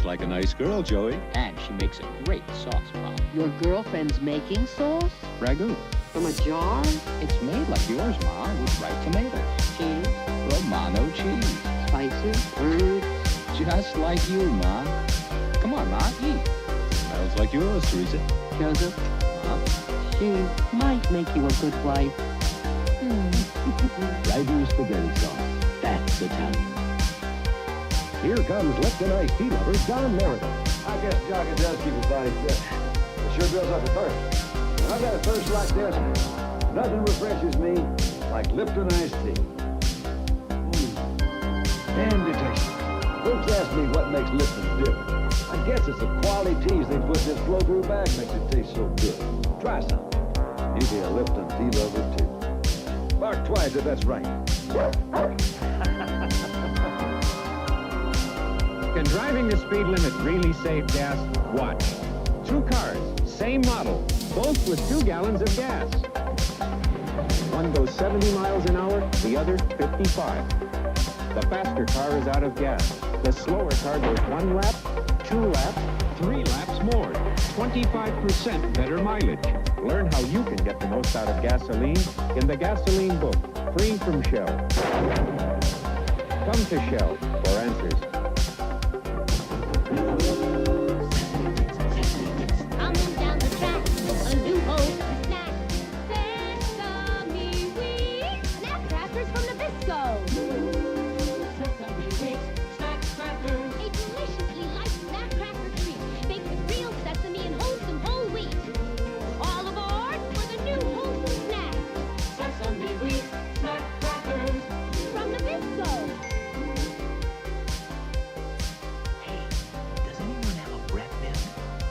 like a nice girl, Joey. And she makes a great sauce pop. Your girlfriend's making sauce? Ragu. From a jar? It's made like yours, Ma, with ripe tomatoes. Cheese? Romano cheese. Spices? Herbs? Just like you, Ma. Come on, Ma, eat. Smells like yours, Teresa. Joseph? Ma. She might make you a good wife. Ragu spaghetti sauce. That's Italian. Here comes Lipton iced tea lover John Meredith. I guess jogging does keep a body fit. It sure builds up a thirst. When I've got a thirst like this, nothing refreshes me like Lipton iced tea. Dandy tasty. Folks ask me what makes Lipton different. I guess it's the quality teas they put in this flow-through bag makes it taste so good. Try some. You'll be a Lipton tea lover, too. Bark twice if that's right. Can driving the speed limit really save gas? Watch. Two cars, same model, both with 2 gallons of gas. One goes 70 miles an hour, the other 55. The faster car is out of gas. The slower car goes 1 lap, 2 laps, 3 laps more. 25% better mileage. Learn how you can get the most out of gasoline in the Gasoline Book, free from Shell. Come to Shell for answers. Coming down the track, a new hope, a snack. Sesame wheat, snap crackers from Nabisco. Sesame wheat, snack crackers. A deliciously light snap cracker treat, baked with real sesame and wholesome whole wheat. All aboard for the new wholesome snack. Sesame wheat, snack crackers from Nabisco. Does anyone have a breath mint?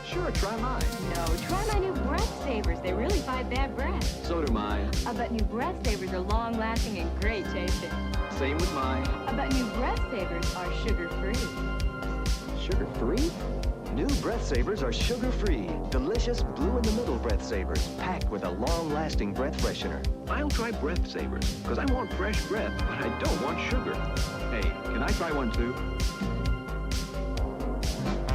Sure, try mine. No, try my new breath savers. They really fight bad breath. So do mine. I bet new breath savers are long-lasting and great tasting. Same with mine. I bet new breath savers are sugar-free. Sugar-free? New breath savers are sugar-free. Delicious blue-in-the-middle breath savers, packed with a long-lasting breath freshener. I'll try breath savers, because I want fresh breath, but I don't want sugar. Hey, can I try one too?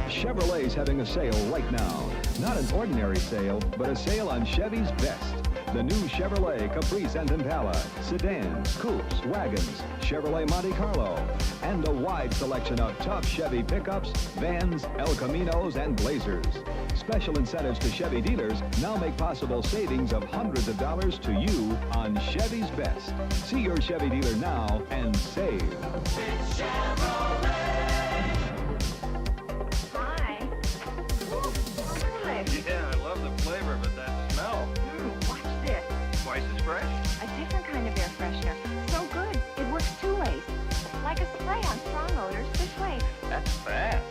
Chevrolet's having a sale right now. Not an ordinary sale, but a sale on Chevy's best. The new Chevrolet Caprice and Impala, sedans, coupes, wagons, Chevrolet Monte Carlo, and a wide selection of top Chevy pickups, vans, El Caminos, and Blazers. Special incentives to Chevy dealers now make possible savings of hundreds of dollars to you on Chevy's best. See your Chevy dealer now and save. It's Chevrolet. Hi. Oh, good. Yeah, I love the flavor, but that smell. Watch this. Twice as fresh. A different kind of air freshener. So good. It works 2 ways. Like a spray on strong odors this way. That's fast.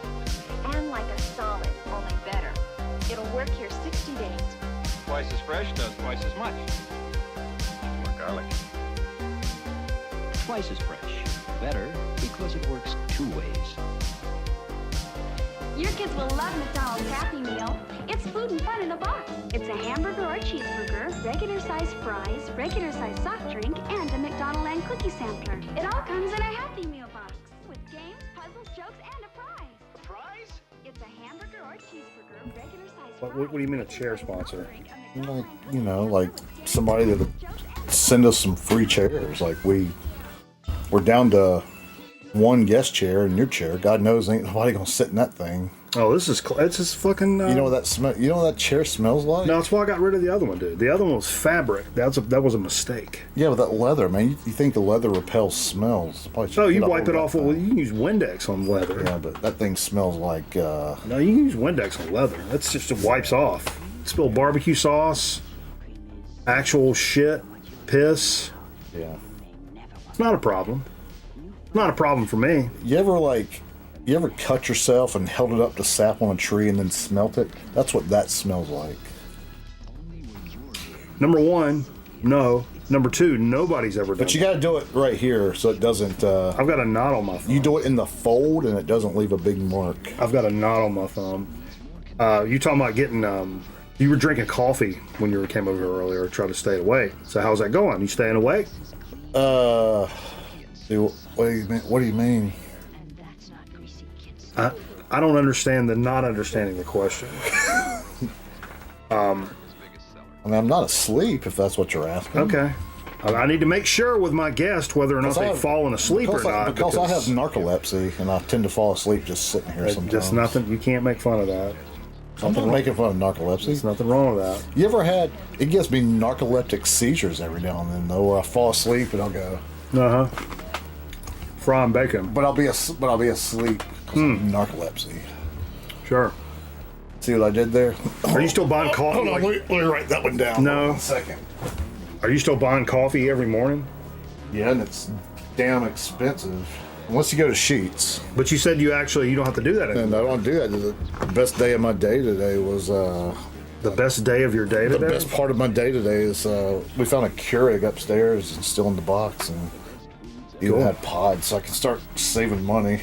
And like a solid, only better. It'll work here 60 days. Twice as fresh does twice as much. More garlic. Twice as fresh. Better because it works 2 ways. Your kids will love McDonald's Happy Meal. It's food and fun in a box. It's a hamburger or cheeseburger, regular-sized fries, regular-sized soft drink, and a McDonald's and cookie sampler. It all comes in a Happy Meal box with games, puzzles, jokes, and a prize. A prize? It's a hamburger or cheeseburger, regular-sized What do you mean a chair sponsor? Like, you know, like somebody that would send us some free chairs. Like we're down to 1 guest chair in your chair. God knows ain't nobody gonna sit in that thing. Oh, it's just fucking. You know what that smell? You know what that chair smells like? No, that's why I got rid of the other one, dude. The other one was fabric. That was a mistake. Yeah, but that leather, man. You think the leather repels smells? Oh, you wipe it off. Well, you can use Windex on leather. Yeah, but that thing smells like. No, you can use Windex on leather. That's just it wipes off. Spill barbecue sauce, actual shit, piss. Yeah. It's not a problem. Not a problem for me. You ever cut yourself and held it up to sap on a tree and then smelt it? That's what that smells like. Number 1, no. Number 2, nobody's ever done. But you got to do it right here so it doesn't. I've got a knot on my thumb. You do it in the fold and it doesn't leave a big mark. I've got a knot on my thumb. You talking about getting? You were drinking coffee when you came over here earlier, trying to stay awake. So how's that going? You staying awake? What do you mean? I don't understand the not understanding the question. I mean, I'm not asleep if that's what you're asking. Okay. I need to make sure with my guest whether or not they've fallen asleep or not. Because I have narcolepsy and I tend to fall asleep just sitting here sometimes. Just nothing. You can't make fun of that. I'm not making fun of narcolepsy. There's nothing wrong with that. You ever had? It gives me narcoleptic seizures every now and then, though, where I fall asleep and I'll go. Frying bacon. But I'll be asleep because of narcolepsy. Sure. See what I did there? Are you still buying coffee? Hold on, let me write that one down. No. 1 second. Are you still buying coffee every morning? Yeah, and it's damn expensive. Unless you go to Sheets. But you said you don't have to do that anymore. And I don't do that. The best day of my day today was... the best day of your day today? The best part of my day today is we found a Keurig upstairs and still in the box, and even had pods, so I can start saving money.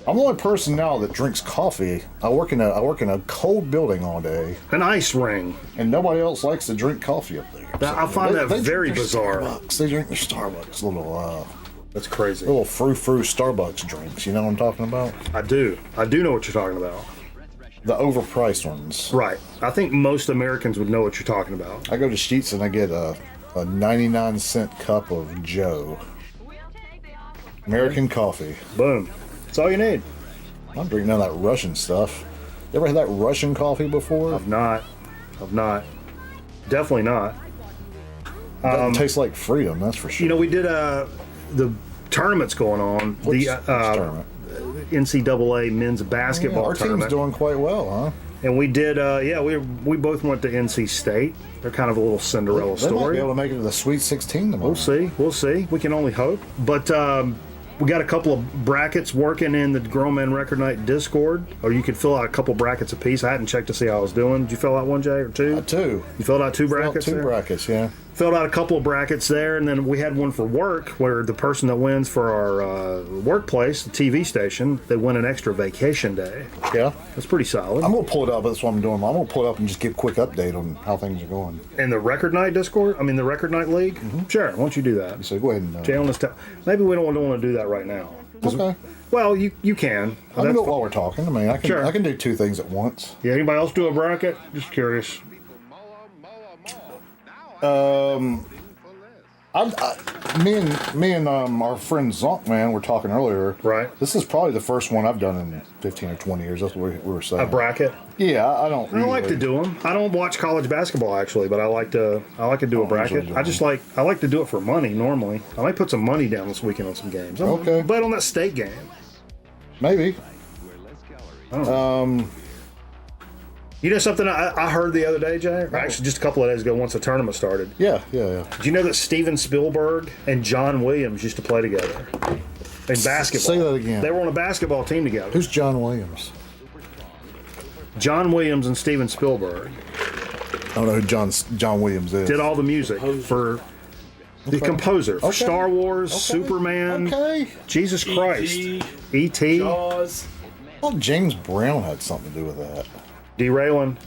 I'm the only person now that drinks coffee. I work in a cold building all day. An ice ring. And nobody else likes to drink coffee up there. I find that very bizarre. They drink their Starbucks little... That's crazy. Little frou-frou Starbucks drinks. You know what I'm talking about? I do know what you're talking about. The overpriced ones. Right. I think most Americans would know what you're talking about. I go to Sheets and I get a 99-cent cup of Joe. American coffee. Boom. That's all you need. I'm drinking none of that Russian stuff. You ever had that Russian coffee before? I've not. Definitely not. Doesn't taste like freedom, that's for sure. You know, we did the tournament's going on. Which the tournament? NCAA men's basketball our tournament. team's doing quite well, huh? And we did, we both went to NC State. They're kind of a little Cinderella They might story. be able to make it to the Sweet 16 tomorrow. We'll see. We can only hope. But we got a couple of brackets working in the Grown Man Record Night Discord, or you could fill out a couple brackets apiece. I hadn't checked to see how I was doing. Did you fill out one, Jay, or two? Two. You filled out two brackets? Two brackets, yeah. Filled out a couple of brackets there, and then we had one for work, where the person that wins for our workplace, the TV station, they win an extra vacation day. Yeah. That's pretty solid. I'm going to pull it up. That's what I'm doing. I'm going to pull it up and just give a quick update on how things are going. In the Record Night Discord? I mean, the Record Night League? Mm-hmm. Sure. Why don't you do that? So go ahead and... Jay, maybe we don't want to do that right now. Okay. Well, you can. I can do it while we're talking. I mean, I can do two things at once. Yeah, anybody else do a bracket? Just curious. Me and our friend Zonkman were talking earlier. Right. This is probably the first one I've done in 15 or 20 years. That's what we were saying. A bracket? Yeah, I don't. I like to do them. I don't watch college basketball actually, but I like to do a bracket. I like to do it for money normally. I might put some money down this weekend on some games. Okay. Bet on that state game. Maybe. You know something I heard the other day, Jay? Or actually, just a couple of days ago, once the tournament started. Yeah. Did you know that Steven Spielberg and John Williams used to play together in basketball? Say that again. They were on a basketball team together. Who's John Williams? John Williams and Steven Spielberg. I don't know who John Williams is. Did all the music for the composer for Star Wars, Superman, Jesus Christ, E.T. Jaws. Well, James Brown had something to do with that. Derailing.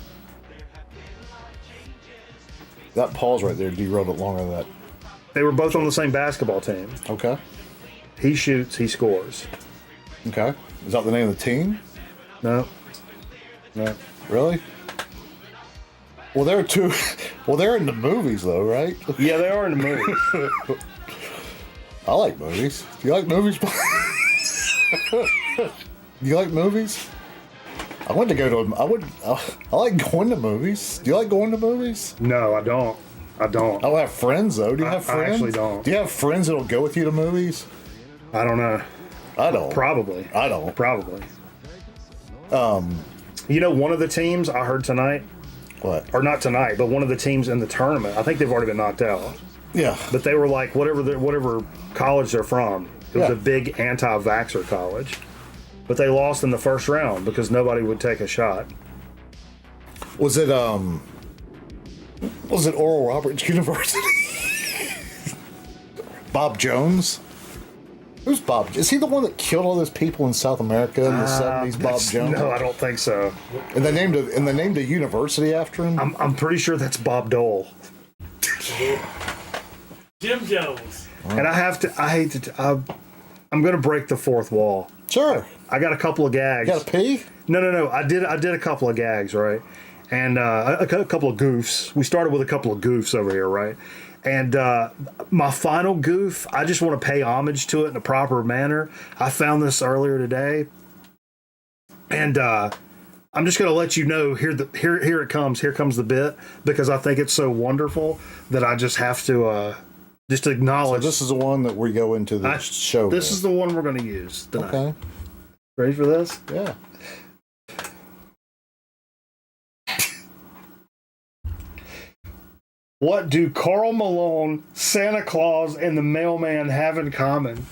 That pause right there derailed it longer than that. They were both on the same basketball team. Okay. He shoots, he scores. Okay. Is that the name of the team? No. Really? Well, they're two. Well, they're in the movies, though, right? Yeah, they are in the movies. I like movies. Do you like movies? Do you like movies? I went to go to. I like going to movies. Do you like going to movies? No, I don't. I don't have friends though. Do you have friends? I actually don't. Do you have friends that'll go with you to movies? I don't know. I don't. Probably. I don't. Probably. You know, one of the teams I heard tonight. What? Or not tonight, but one of the teams in the tournament. I think they've already been knocked out. Yeah. But they were like whatever college they're from. It was a big anti-vaxxer college. But they lost in the first round because nobody would take a shot. Was it Oral Roberts University? Bob Jones? Who's Bob? Is he the one that killed all those people in South America in the 70s? Bob Jones? No, I don't think so. And they named a university after him? I'm pretty sure that's Bob Dole. Jim Jones. And I'm going to break the fourth wall. Sure. I got a couple of gags. You got to pee? No. I did a couple of gags, right? And a couple of goofs. We started with a couple of goofs over here, right? And my final goof, I just want to pay homage to it in a proper manner. I found this earlier today, and I'm just going to let you know here it comes. Here comes the bit, because I think it's so wonderful that I just have to just acknowledge. So this is the one that we go into the show. This is the one we're going to use tonight. Okay. Ready for this? Yeah. What do Karl Malone, Santa Claus, and the mailman have in common?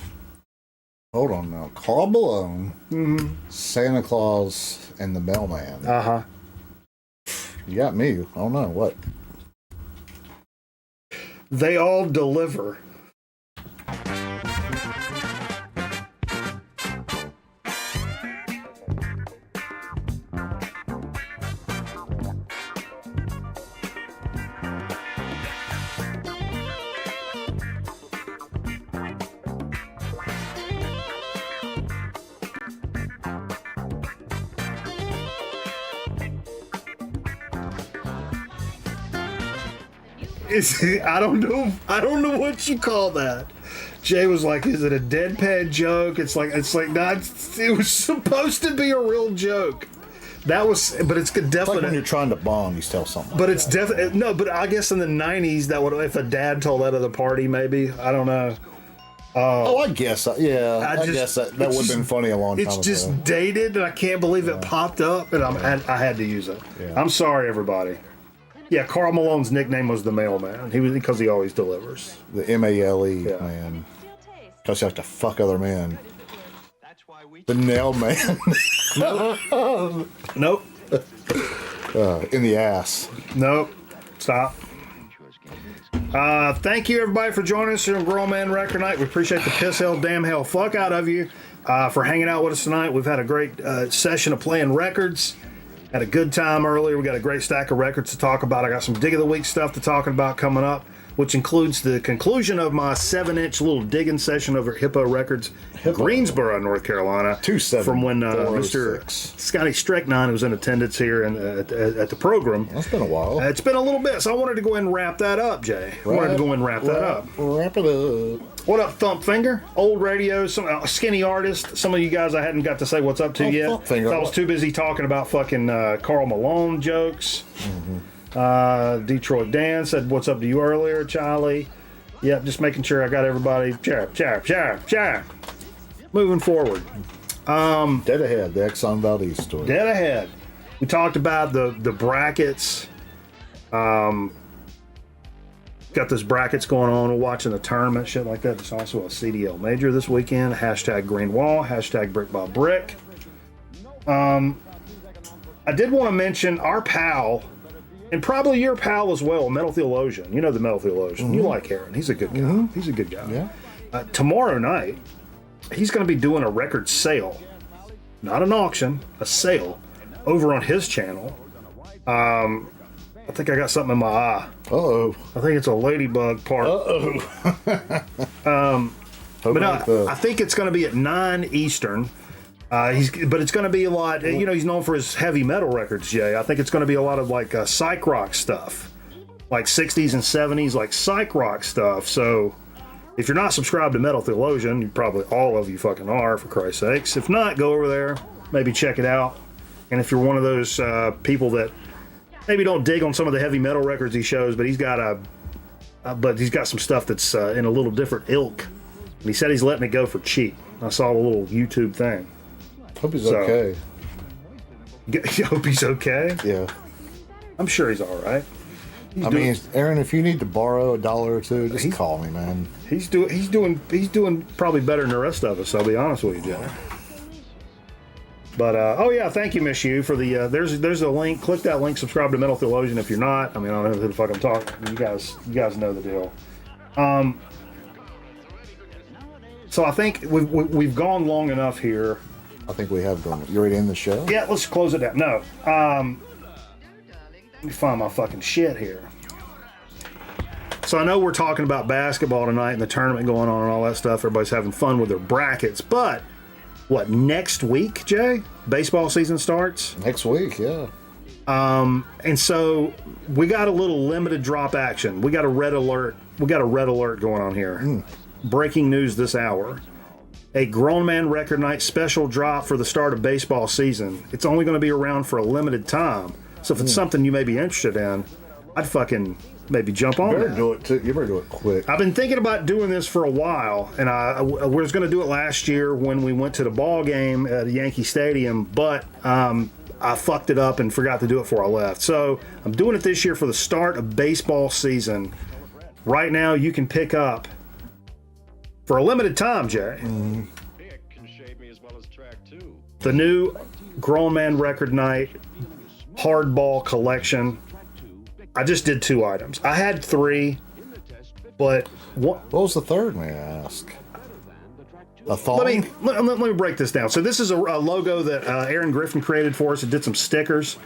Hold on now. Karl Malone, Santa Claus, and the mailman. Uh-huh. You got me. I don't know. What? They all deliver. I don't know what you call that. Jay was like, "Is it a deadpan joke?" It's like not. It was supposed to be a real joke. That was, but it's definitely like when you're trying to bond, you tell something. But it's definitely no. But I guess in the '90s, that would, if a dad told that at a party, maybe, I don't know. I guess, yeah. I guess that would have been funny a long time ago. It's just dated, and I can't believe it popped up, and I had to use it. Yeah. I'm sorry, everybody. Yeah, Karl Malone's nickname was the mailman. He was, because he always delivers. The M-A-L-E, man. Because you have to fuck other men. The nail man. Nope. In the ass. Nope. Stop. Thank you, everybody, for joining us here on Grown Man Record Night. We appreciate the piss hell, damn hell, fuck out of you for hanging out with us tonight. We've had a great session of playing records. Had a good time earlier. We got a great stack of records to talk about. I got some Dig of the Week stuff to talk about coming up, which includes the conclusion of my 7-inch little digging session over at Hippo Records, Greensboro, North Carolina. 27 from when Mr. Scotty Strechnine was in attendance here at the program. That's been a while. It's been a little bit, so I wanted to go ahead and wrap that up, Jay. I wanted to go ahead and wrap that up. Wrap it up. What up, Thump Finger? Old radio, some skinny artist. Some of you guys I hadn't got to say what's up to yet. Thump Finger. I was too busy talking about fucking Karl Malone jokes. Detroit Dan said what's up to you earlier, Charlie. Yep, just making sure I got everybody. Chirp. Moving forward. Dead Ahead, the Exxon Valdez story. Dead Ahead. We talked about the brackets. Got those brackets going on. We're watching the tournament, shit like that. There's also a CDL major this weekend. Hashtag Green Wall. Hashtag Brick by Brick. I did want to mention our pal, and probably your pal as well, Metal Theologian. You know the Metal Theologian. You like Aaron. He's a good guy. He's a good guy. Yeah. Tomorrow night, he's going to be doing a record sale. Not an auction, a sale over on his channel. I think I got something in my eye. Uh-oh. I think it's a ladybug part. Uh-oh. But no, I think it's going to be at 9 Eastern. But it's going to be a lot, he's known for his heavy metal records, Jay. I think it's going to be a lot of like psych rock stuff. Like 60s and 70s, like psych rock stuff. So if you're not subscribed to Metal Theologian, you probably all of you fucking are, for Christ's sakes. If not, go over there, maybe check it out. And if you're one of those people that maybe don't dig on some of the heavy metal records he shows, but he's got some stuff that's in a little different ilk. And he said he's letting it go for cheap. I saw a little YouTube thing. Hope he's okay. Hope he's okay. Yeah. I'm sure he's all right. I mean, Aaron, if you need to borrow $1 or $2, just call me, man. He's doing probably better than the rest of us. I'll be honest with you, Jay. But thank you, Miss You, for the there's a link. Click that link. Subscribe to Metal Theologian if you're not. I mean, I don't know who the fuck I'm talking. You guys know the deal. So I think we've gone long enough here. I think we have gone. You ready to end the show? Yeah, let's close it down. No. Let me find my fucking shit here. So I know we're talking about basketball tonight and the tournament going on and all that stuff. Everybody's having fun with their brackets, but next week, Jay? Baseball season starts? Next week, yeah. And so we got a little limited drop action. We got a red alert. We got a red alert going on here. Breaking news this hour. A Grown Man Record Night special drop for the start of baseball season. It's only going to be around for a limited time. So if it's something you may be interested in, I'd fucking maybe jump on that. Do it too. You better do it quick. I've been thinking about doing this for a while, and we was going to do it last year when we went to the ball game at Yankee Stadium, but I fucked it up and forgot to do it before I left. So I'm doing it this year for the start of baseball season. Right now, you can pick up for a limited time, Jay. The new Grown Man Record Night Hardball Collection. I just did 2 items. I had 3, but what was the third, may I ask? A thong? Let me break this down. So this is a logo that Aaron Griffin created for us. It did some stickers.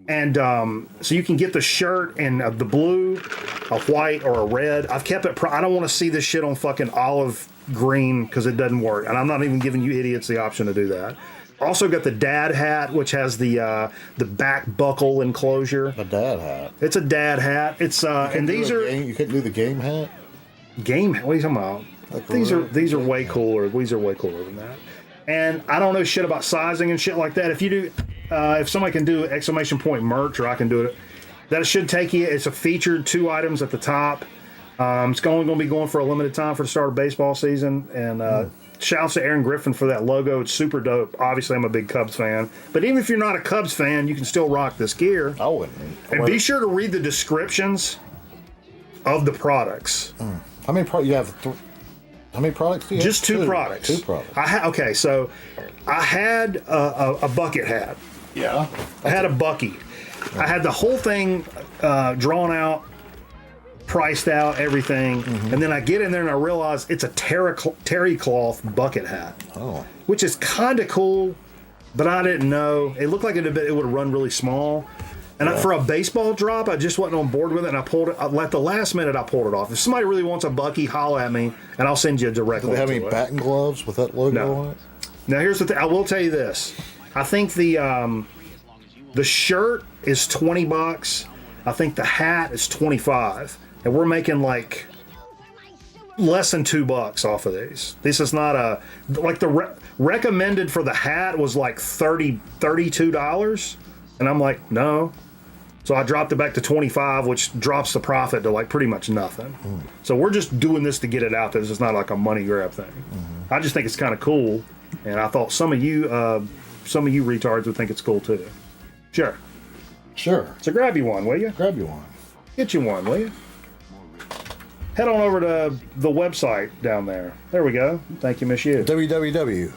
And so you can get the shirt in the blue, a white, or a red. I've kept it. I don't want to see this shit on fucking olive green because it doesn't work. And I'm not even giving you idiots the option to do that. Also got the dad hat, which has the back buckle enclosure. A dad hat. It's a dad hat. It's and these are you couldn't do the game hat. Game hat? What are you talking about? Like these are way cooler. These are way cooler than that. And I don't know shit about sizing and shit like that. If you do, if somebody can do exclamation point merch, or I can do it, that should take you. It's a featured 2 items at the top. It's only going to be going for a limited time for the start of baseball season. And shouts to Aaron Griffin for that logo. It's super dope. Obviously, I'm a big Cubs fan. But even if you're not a Cubs fan, you can still rock this gear. I wouldn't. And be sure to read the descriptions of the products. How many products you have? How many products do you have? Just 2 products. 2 products. Okay, so I had a bucket hat. Yeah. I had a Bucky. I had the whole thing drawn out, priced out, everything. And then I get in there and I realize it's a terry cloth bucket hat. Oh. Which is kind of cool, but I didn't know. It looked like it would run really small. And for a baseball drop, I just wasn't on board with it, and I pulled it. At the last minute, I pulled it off. If somebody really wants a Bucky, holla at me, and I'll send you a direct link. Do they have any batting gloves with that logo on it? Now, here's the thing. I will tell you this. I think the shirt is $20. I think the hat is $25, and we're making like less than $2 off of these. This is not the recommended for the hat was like $32, and I'm like, no. So I dropped it back to 25, which drops the profit to like pretty much nothing. So we're just doing this to get it out there. This is not like a money grab thing. I just think it's kind of cool, and I thought some of you retards would think it's cool too. Sure. So grab you one, will you? Grab you one. Get you one, will you? Head on over to the website down there. There we go. Thank you, Miss U. www.gmrn.com.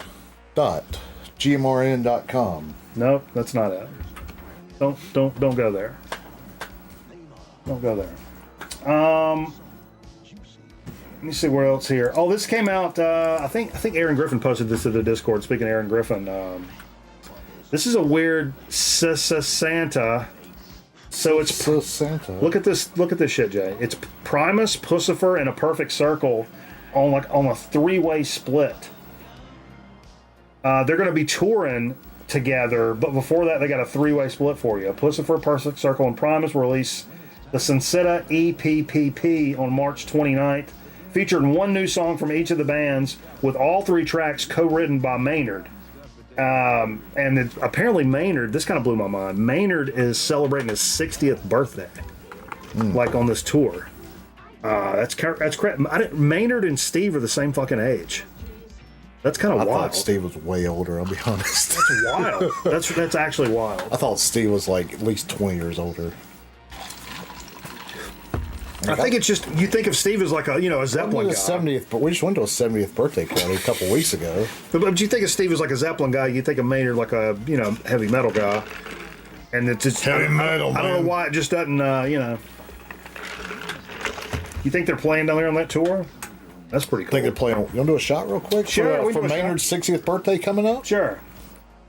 Nope, that's not it. Don't go there. Don't go there. Let me see where else here. Oh, this came out. I think Aaron Griffin posted this to the Discord. Speaking of Aaron Griffin, this is a weird Santa. So it's Santa. Look at this shit, Jay. It's Primus, Pussifer, and a Perfect Circle on a 3-way split. They're going to be touring together, but before that they got a 3-way split for you. Pussifer, Perfect Circle, and Primus will release the Sincetta EPPP on March 29th, featuring 1 new song from each of the bands, with all 3 tracks co-written by Maynard. And apparently Maynard, this kind of blew my mind, Maynard is celebrating his 60th birthday, like on this tour. That's correct. Maynard and Steve are the same fucking age. That's kind of wild. I thought Steve was way older, I'll be honest. That's wild. That's actually wild. I thought Steve was like at least 20 years older. I think it's just, you think of Steve as like a Zeppelin guy. 70th, but we just went to a 70th birthday party a couple weeks ago. But you think of Steve as like a Zeppelin guy, you think of Maynard like a, heavy metal guy. And it's just, heavy metal, I don't know why it just doesn't, You think they're playing down there on that tour? That's pretty cool. I think they're playing. You want to do a shot real quick? Sure. For Maynard's 60th birthday coming up? Sure.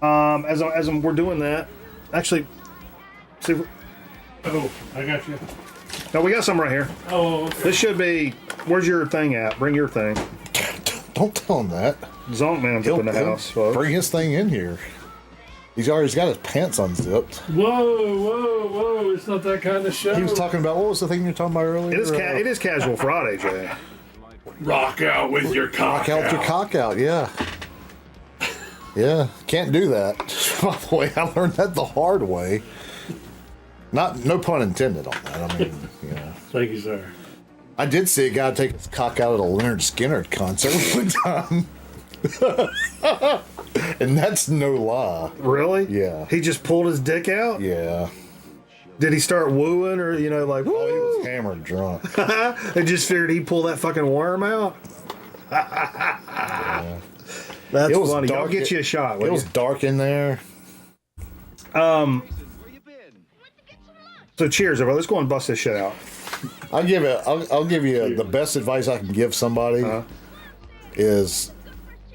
As we're doing that, actually, see. Oh, I got you. No, we got some right here. Oh, okay. This should be. Where's your thing at? Bring your thing. Don't tell him that. Zonk Man's up in the house, folks. Bring his thing in here. He's already got his pants unzipped. Whoa! It's not that kind of show. He was talking about, what was the thing you were talking about earlier? It is Casual Friday, Jay. Rock out with your cock Rock out with your cock out, yeah. Yeah, can't do that. By the way, I learned that the hard way. No pun intended on that. I mean, Thank you, sir. I did see a guy take his cock out at a Leonard Skinner concert one time. And that's no lie. Really? Yeah. He just pulled his dick out? Yeah. Did he start wooing or, like, he was hammered drunk. They just figured he'd pull that fucking worm out? Yeah. That's It was funny. I'll dark. get you a shot. It was dark in there. So cheers, everybody. Let's go and bust this shit out. I'll give you the best advice I can give somebody is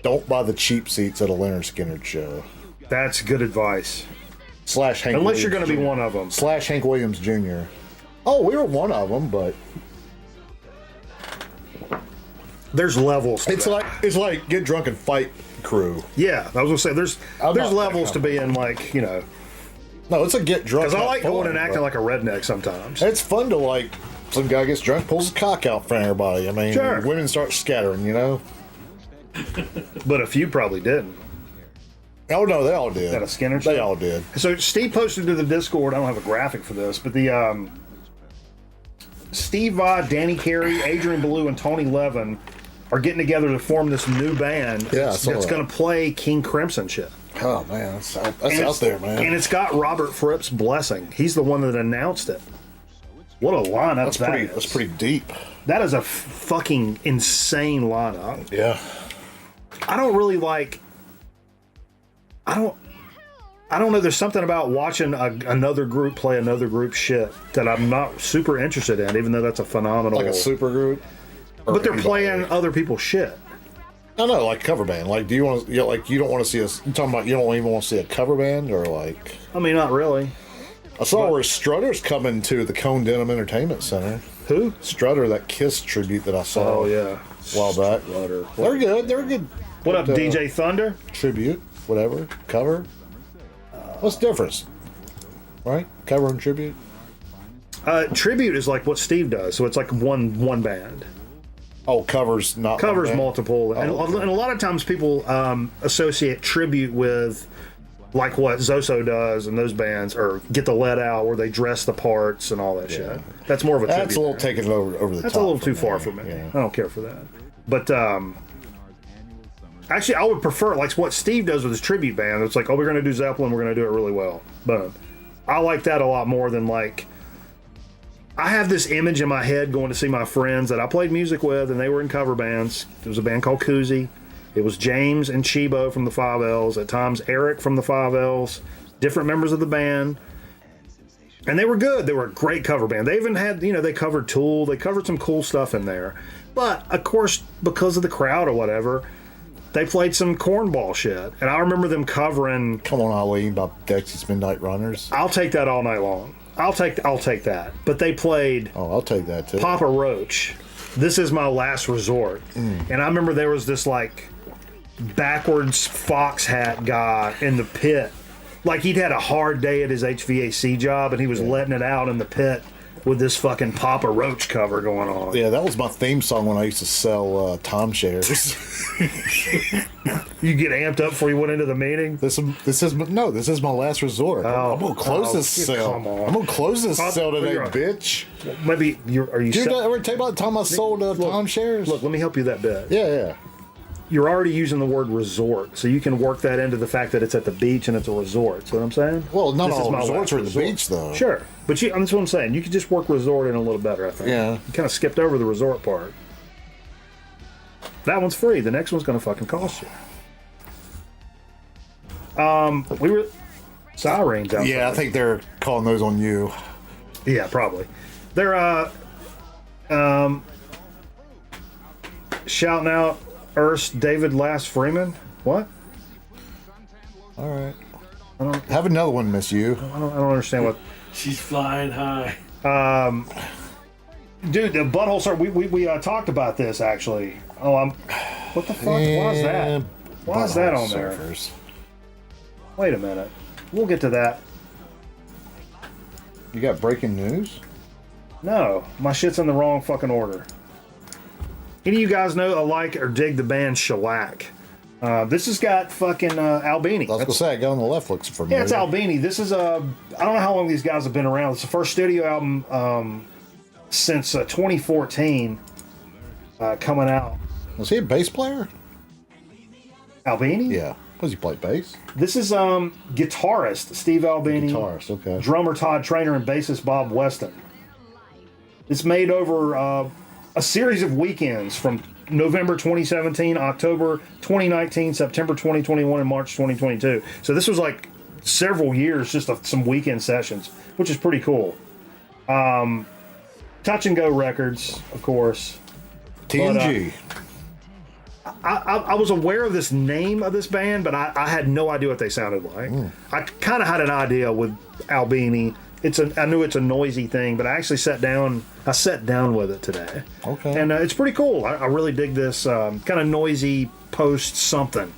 don't buy the cheap seats at a Leonard Skinner show. That's good advice. / Hank Unless Williams you're going to be Jr. one of them. / Hank Williams Jr. Oh, we were one of them, but there's levels to that. It's like Get Drunk and Fight crew. Yeah, I was going to say, there's levels to being like, No, it's a get drunk. Because I like going and acting like a redneck sometimes. It's fun to like, some guy gets drunk, pulls his cock out in front of everybody. I mean, Sure. women start scattering, But a few probably didn't. Oh, no, they all did. At a Skinner They show? all did. So Steve posted to the Discord, I don't have a graphic for this, but the Steve Vai, Danny Carey, Adrian Ballou, and Tony Levin are getting together to form this new band that's that. going to play King Crimson shit. Oh, man, that's out there, man. And it's got Robert Fripp's blessing. He's the one that announced it. What a lineup That's pretty deep. That is a fucking insane lineup. Yeah. I don't really like... I don't know. There's something about watching another group play another group shit that I'm not super interested in, even though that's a phenomenal... Like a super group? But they're playing other people's shit. I know, like cover band. Like, do you want to, you don't want to see you talking about you don't even want to see a cover band or like... I mean, not really. I saw where Strutter's coming to the Cone Denim Entertainment Center. Who? Strutter, that Kiss tribute that I saw. Oh, yeah. A while back. Strutter. They're good. They're good. What up, DJ Thunder? Tribute, whatever. Cover. What's the difference? Right? Cover and tribute? Tribute is like what Steve does, so it's like one band. Oh, covers not covers one band? multiple, and a lot of times people associate tribute with like what Zoso does and those bands, or Get the Let Out, where they dress the parts and all that shit. That's more of a tribute. That's a little taken over the top. That's a little too far for me. I don't care for that. But actually, I would prefer like what Steve does with his tribute band. It's like, oh, we're going to do Zeppelin, we're going to do it really well. Boom. I like that a lot more than like. I have this image in my head going to see my friends that I played music with, and they were in cover bands. There was a band called Koozie. It was James and Chibo from the 5Ls, at times Eric from the 5Ls, different members of the band. And they were good. They were a great cover band. They even had, they covered Tool. They covered some cool stuff in there. But, of course, because of the crowd or whatever, they played some cornball shit. And I remember them covering... Come on, Eileen, by Dexys Midnight Runners. I'll take that all night long. I'll take that. But they played... Oh, I'll take that, too. Papa Roach. This Is My Last Resort. And I remember there was this, like, backwards fox hat guy in the pit. Like, he'd had a hard day at his HVAC job, and he was letting it out in the pit with this fucking Papa Roach cover going on. Yeah, that was my theme song when I used to sell timeshares. You get amped up before you went into the meeting? This is my last resort. I'm gonna close this sale. Come on. I'm gonna close this sale today, bitch. Maybe are you? Dude, ever tell you about the time I sold timeshares? Look, let me help you that bit. Yeah. You're already using the word resort, so you can work that into the fact that it's at the beach and it's a resort. See what I'm saying? Well, not This all is my resorts last are at the resort. beach, though. Sure, but that's what I'm saying. You could just work resort in a little better, I think. Yeah. You kind of skipped over the resort part. That one's free. The next one's going to fucking cost you. We were sirens out Yeah, I think they're calling those on you. Yeah, probably. They're shouting out Ernst David Lass Freeman. What? All right. I don't have another one, Miss You. I don't understand what. She's flying high. Dude, the butthole sir. We talked about this actually. Oh, what the fuck was that? Why is that on there? Surfers. Wait a minute. We'll get to that. You got breaking news? No, my shit's in the wrong fucking order. Any of you guys know, like, or dig the band Shellac? This has got fucking Albini. I was gonna say, a guy on the left looks familiar. Yeah, it's Albini. This is I don't know how long these guys have been around. It's the first studio album since 2014 coming out. Was he a bass player? Albini? Yeah. Was he play bass? This is guitarist Steve Albini. Guitarist, okay. Drummer Todd Trainer and bassist Bob Weston. It's made over a series of weekends from November 2017, October 2019, September 2021, and March 2022. So this was like several years, just of some weekend sessions, which is pretty cool. Touch and Go Records, of course. TNG. But, I was aware of this name of this band, but I had no idea what they sounded like. I kind of had an idea with Albini. I knew it's a noisy thing, but I actually sat down with it today. Okay. And it's pretty cool. I really dig this kind of noisy post something.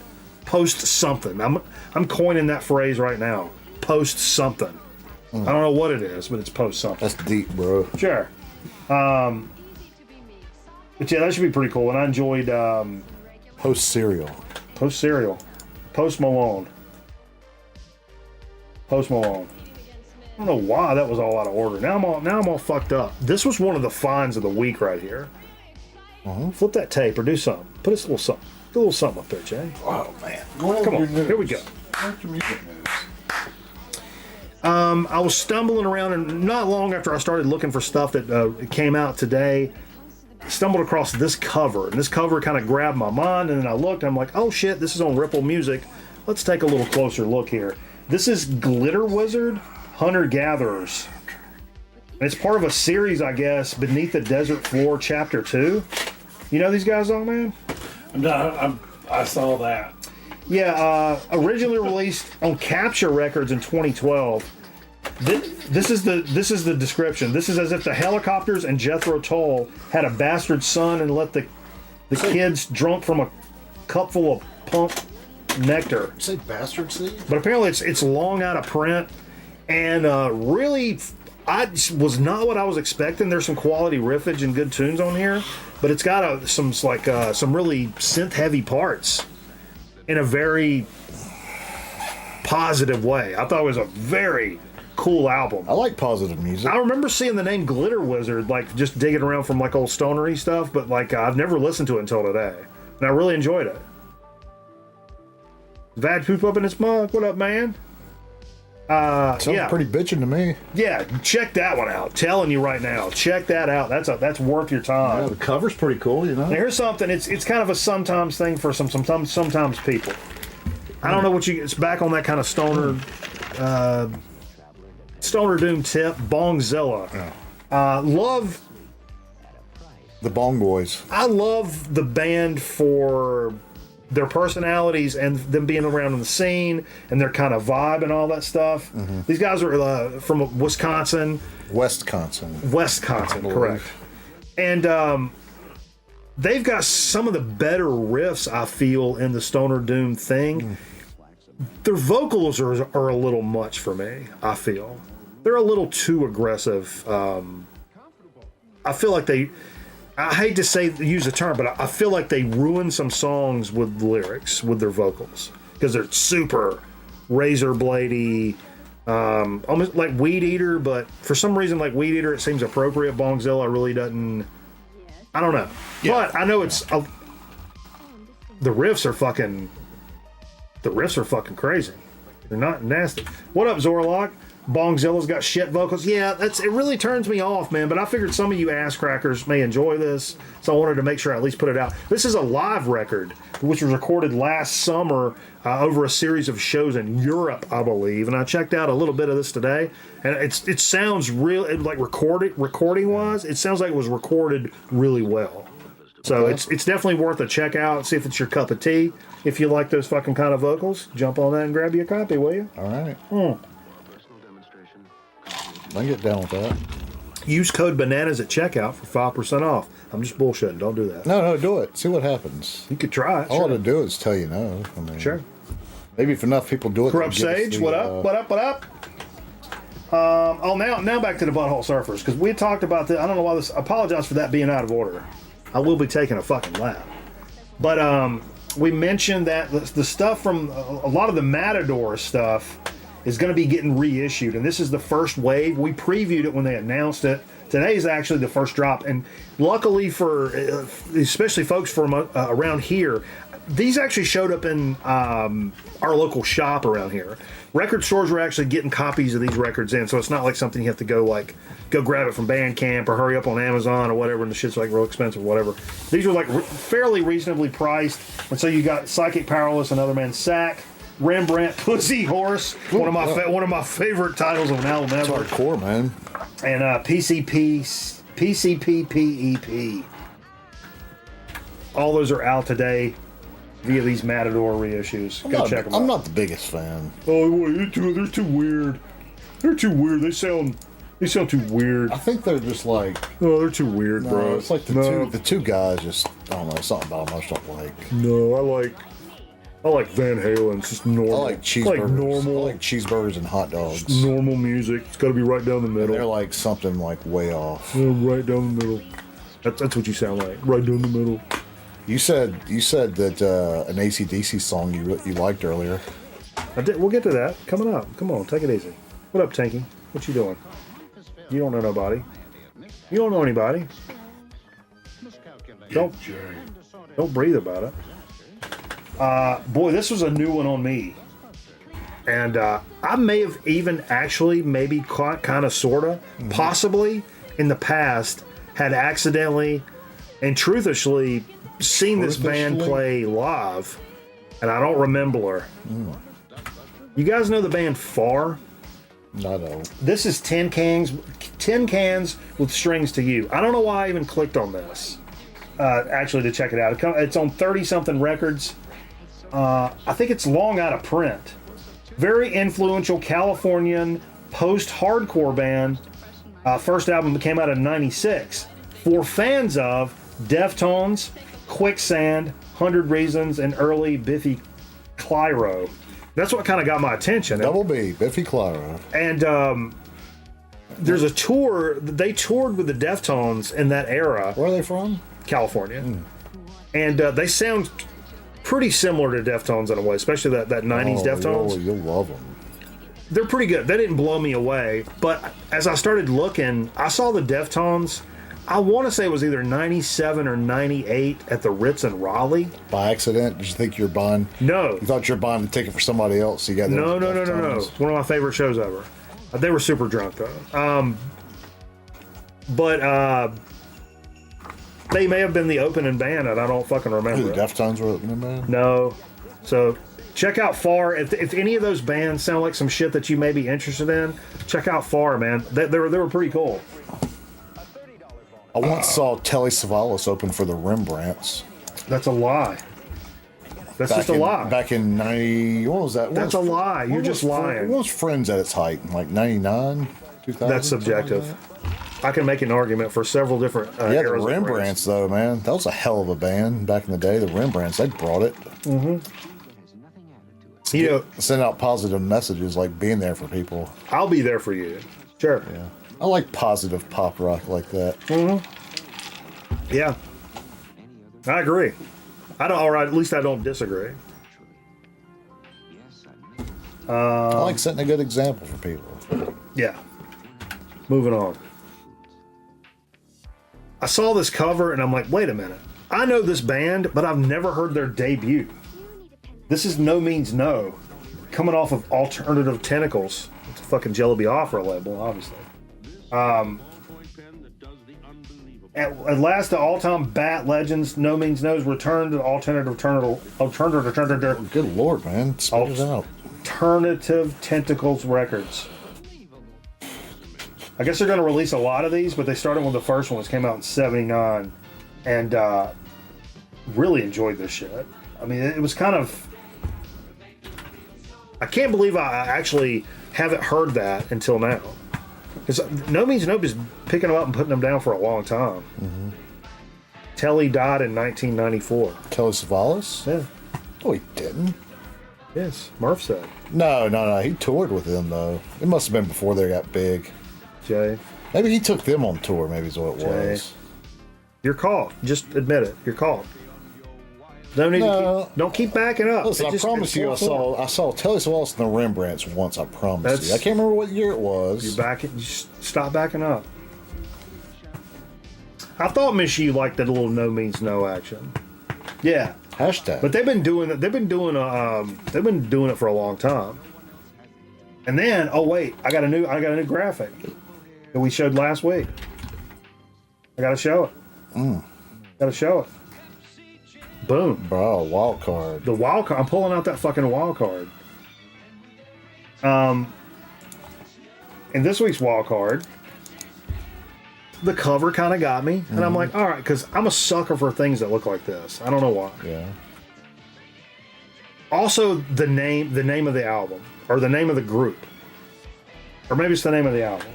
I'm coining that phrase right now. Post something. I don't know what it is, but it's post something. That's deep, bro. Sure. But yeah, that should be pretty cool. And I enjoyed Post Serial. Post Malone. I don't know why that was all out of order. Now I'm all fucked up. This was one of the finds of the week right here. Flip that tape or do something. Put us a little something. Do a little something up there, Jay. Oh man. Come on. Here we go. Where's your music news? I was stumbling around, and not long after I started looking for stuff that came out today, stumbled across this cover, and this cover kind of grabbed my mind, and then I looked, and I'm like, oh shit, this is on Ripple Music. Let's take a little closer look here. This is Glitter Wizard Hunter-Gatherers. And it's part of a series, I guess, Beneath the Desert Floor Chapter 2. You know these guys, on man? I saw that. Yeah, originally released on Capture Records in 2012. This is the description. This is as if the Helicopters and Jethro Tull had a bastard son and let the kids drunk from a cup full of punk nectar. You say bastard seed? But apparently it's long out of print, and really, was not what I was expecting. There's some quality riffage and good tunes on here, but it's got some really synth heavy parts in a very positive way. I thought it was a very cool album. I like positive music. I remember seeing the name Glitter Wizard, like just digging around from like old stonery stuff, but like I've never listened to it until today, and I really enjoyed it. Vad poop up in his mug. What up, man? Sounds yeah, pretty bitchin' to me. Yeah, check that one out. Telling you right now, check that out. That's worth your time. Yeah, the cover's pretty cool, you know. Now here's something. It's kind of a sometimes thing for sometimes people. I don't know what it's back on that kind of stoner doom tip. Bongzilla. Love the Bong Boys. I love the band for their personalities and them being around in the scene and their kind of vibe and all that stuff. These guys are from Wisconsin. Wisconsin, correct. And they've got some of the better riffs, I feel, in the stoner doom thing. Their vocals are a little much for me, I feel. They're a little too aggressive. I feel like I hate to use the term, but I feel like they ruin some songs with lyrics, with their vocals. Because they're super razor bladey, almost like Weed Eater, but for some reason, like Weed Eater, it seems appropriate. Bongzilla really doesn't. I don't know. Yeah. But I know it's. The riffs are fucking crazy. They're not nasty. What up, Zorlock? Bongzilla's got shit vocals. Yeah, it really turns me off, man. But I figured some of you ass crackers may enjoy this, so I wanted to make sure I at least put it out. This is a live record, which was recorded last summer over a series of shows in Europe, I believe. And I checked out a little bit of this today, and it sounds real, like recording wise. It sounds like it was recorded really well. So it's definitely worth a check out. See if it's your cup of tea. If you like those fucking kind of vocals, jump on that and grab you a copy, will you? All right. I can get down with that. use code bananas at checkout for 5% off. I'm just bullshitting. Don't do that. No, do it. See what happens. You could try it. All Sure. to do is tell you no. I mean, Sure. Maybe if enough people do it. Corrupt they'll give us Sage, the, what up? What up? What up? Now back to the butthole surfers, because we talked about this. I don't know why this. I apologize for that being out of order. I will be taking a fucking lap. But we mentioned that the stuff from a lot of the Matador stuff is going to be getting reissued, and this is the first wave. We previewed it when they announced it. Today is actually the first drop, and luckily for especially folks from around here, these actually showed up in our local shop around here. Record stores were actually getting copies of these records in, so it's not like something you have to go grab it from Bandcamp or hurry up on Amazon or whatever, and the shit's like real expensive or whatever. These were like fairly reasonably priced, and so you got Psychic Powerless, Another Man's Sack, Rembrandt, Pussy Horse, one of my favorite titles of an album ever. It's hardcore, man. And PCPPEP. All those are out today via these Matador reissues. Go check them out. I'm not the biggest fan. Oh, they're too weird. They're too weird. They sound too weird. I think they're just like. Oh, they're too weird, bro. It's like the two guys just. I don't know. Something about them I just don't like. No, I like Van Halen. It's just normal. I like cheeseburgers. Like normal. I like cheeseburgers and hot dogs. Just normal music. It's got to be right down the middle. And they're like something like way off. Yeah, right down the middle. That's what you sound like. Right down the middle. You said that an AC/DC song you liked earlier. I did. We'll get to that coming up. Come on, take it easy. What up, Tanky? What you doing? You don't know nobody. You don't know anybody. Don't breathe about it. Boy, this was a new one on me. And I may have even actually, maybe kind of, sort of, possibly in the past, had accidentally and truthishly seen this band play live, and I don't remember her. You guys know the band Far? I don't. This is Tin Cans with Strings to You. I don't know why I even clicked on this, actually, to check it out. It's on 30-something records. I think it's long out of print. Very influential Californian post-hardcore band. First album came out in '96. For fans of Deftones, Quicksand, 100 Reasons, and early Biffy Clyro. That's what kind of got my attention. Double B, Biffy Clyro. And there's a tour. They toured with the Deftones in that era. Where are they from? California. And they sound pretty similar to Deftones in a way, especially that 90s Deftones. You'll love them. They're pretty good. They didn't blow me away, but as I started looking, I saw the Deftones. I want to say it was either 97 or 98 at the Ritz in Raleigh. By accident? Did you think you were buying? No. You thought you were buying a ticket for somebody else? So you got No. It's one of my favorite shows ever. They were super drunk, though. But they may have been the opening band, and I don't fucking remember. The Deftones were opening band? No. So check out Far. If any of those bands sound like some shit that you may be interested in, check out Far, man. They were pretty cool. I once saw Telly Savalas open for the Rembrandts. That's a lie. That's just a lie. Back in 90, what was that? That's a lie. You're just lying. What was Friends at its height? Like 99, 2000? That's subjective. Like I can make an argument for several different yeah, the eras. Rembrandts, though, man. That was a hell of a band back in the day. The Rembrandts, they brought it. Mm-hmm. You know, send out positive messages, like being there for people. I'll be there for you. Sure. Yeah. I like positive pop rock like that. Mm-hmm. Yeah. I agree. At least I don't disagree. I like setting a good example for people. Yeah. Moving on. I saw this cover and I'm like, wait a minute. I know this band, but I've never heard their debut. This is No Means No. Coming off of Alternative Tentacles. It's a fucking Jello Biafra label, obviously. At last, the all-time Bat legends, No Means No's return to the Alternative. Good Lord, man. Spit it out. Alternative Tentacles Records. I guess they're going to release a lot of these, but they started with the first one, which came out in '79, and really enjoyed this shit. I mean, it was kind of... I can't believe I actually haven't heard that until now. Because No Means Nobody's picking them up and putting them down for a long time. Mm-hmm. Telly died in 1994. Telly Savalas? Yeah. Oh, he didn't. Yes, Murph said. No. He toured with them, though. It must have been before they got big. Jay. Maybe he took them on tour, maybe is what it was. You're caught. Just admit it. You're caught. Don't keep backing up. Listen, I promise you, I saw Telly Savalas and the Rembrandts once. I promise you. I can't remember what year it was. You stop backing up. I thought Miss You liked that little No Means No action. Yeah. Hashtag. But they've been doing it. They've been doing it for a long time. And then, oh wait, I got a new graphic that we showed last week. I gotta show it. Gotta show it. Boom. Bro, wild card. The wild card. I'm pulling out that fucking wild card. In this week's wild card, the cover kind of got me, and I'm like, all right, because I'm a sucker for things that look like this. I don't know why. Yeah. Also, the name of the album, or the name of the group, or maybe it's the name of the album.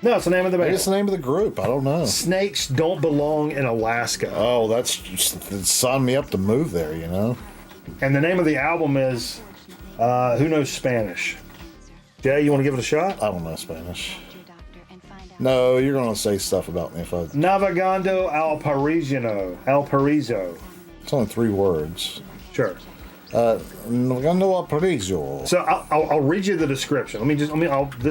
No, it's the name of the band. Maybe it's the name of the group. I don't know. Snakes Don't Belong in Alaska. Oh, that's just sign me up to move there, you know? And the name of the album is Who Knows Spanish? Jay, you want to give it a shot? I don't know Spanish. No, you're going to say stuff about me if I... Navegando al Paraiso. It's only 3 words. Sure. Navegando al Paraiso. So I'll read you the description. This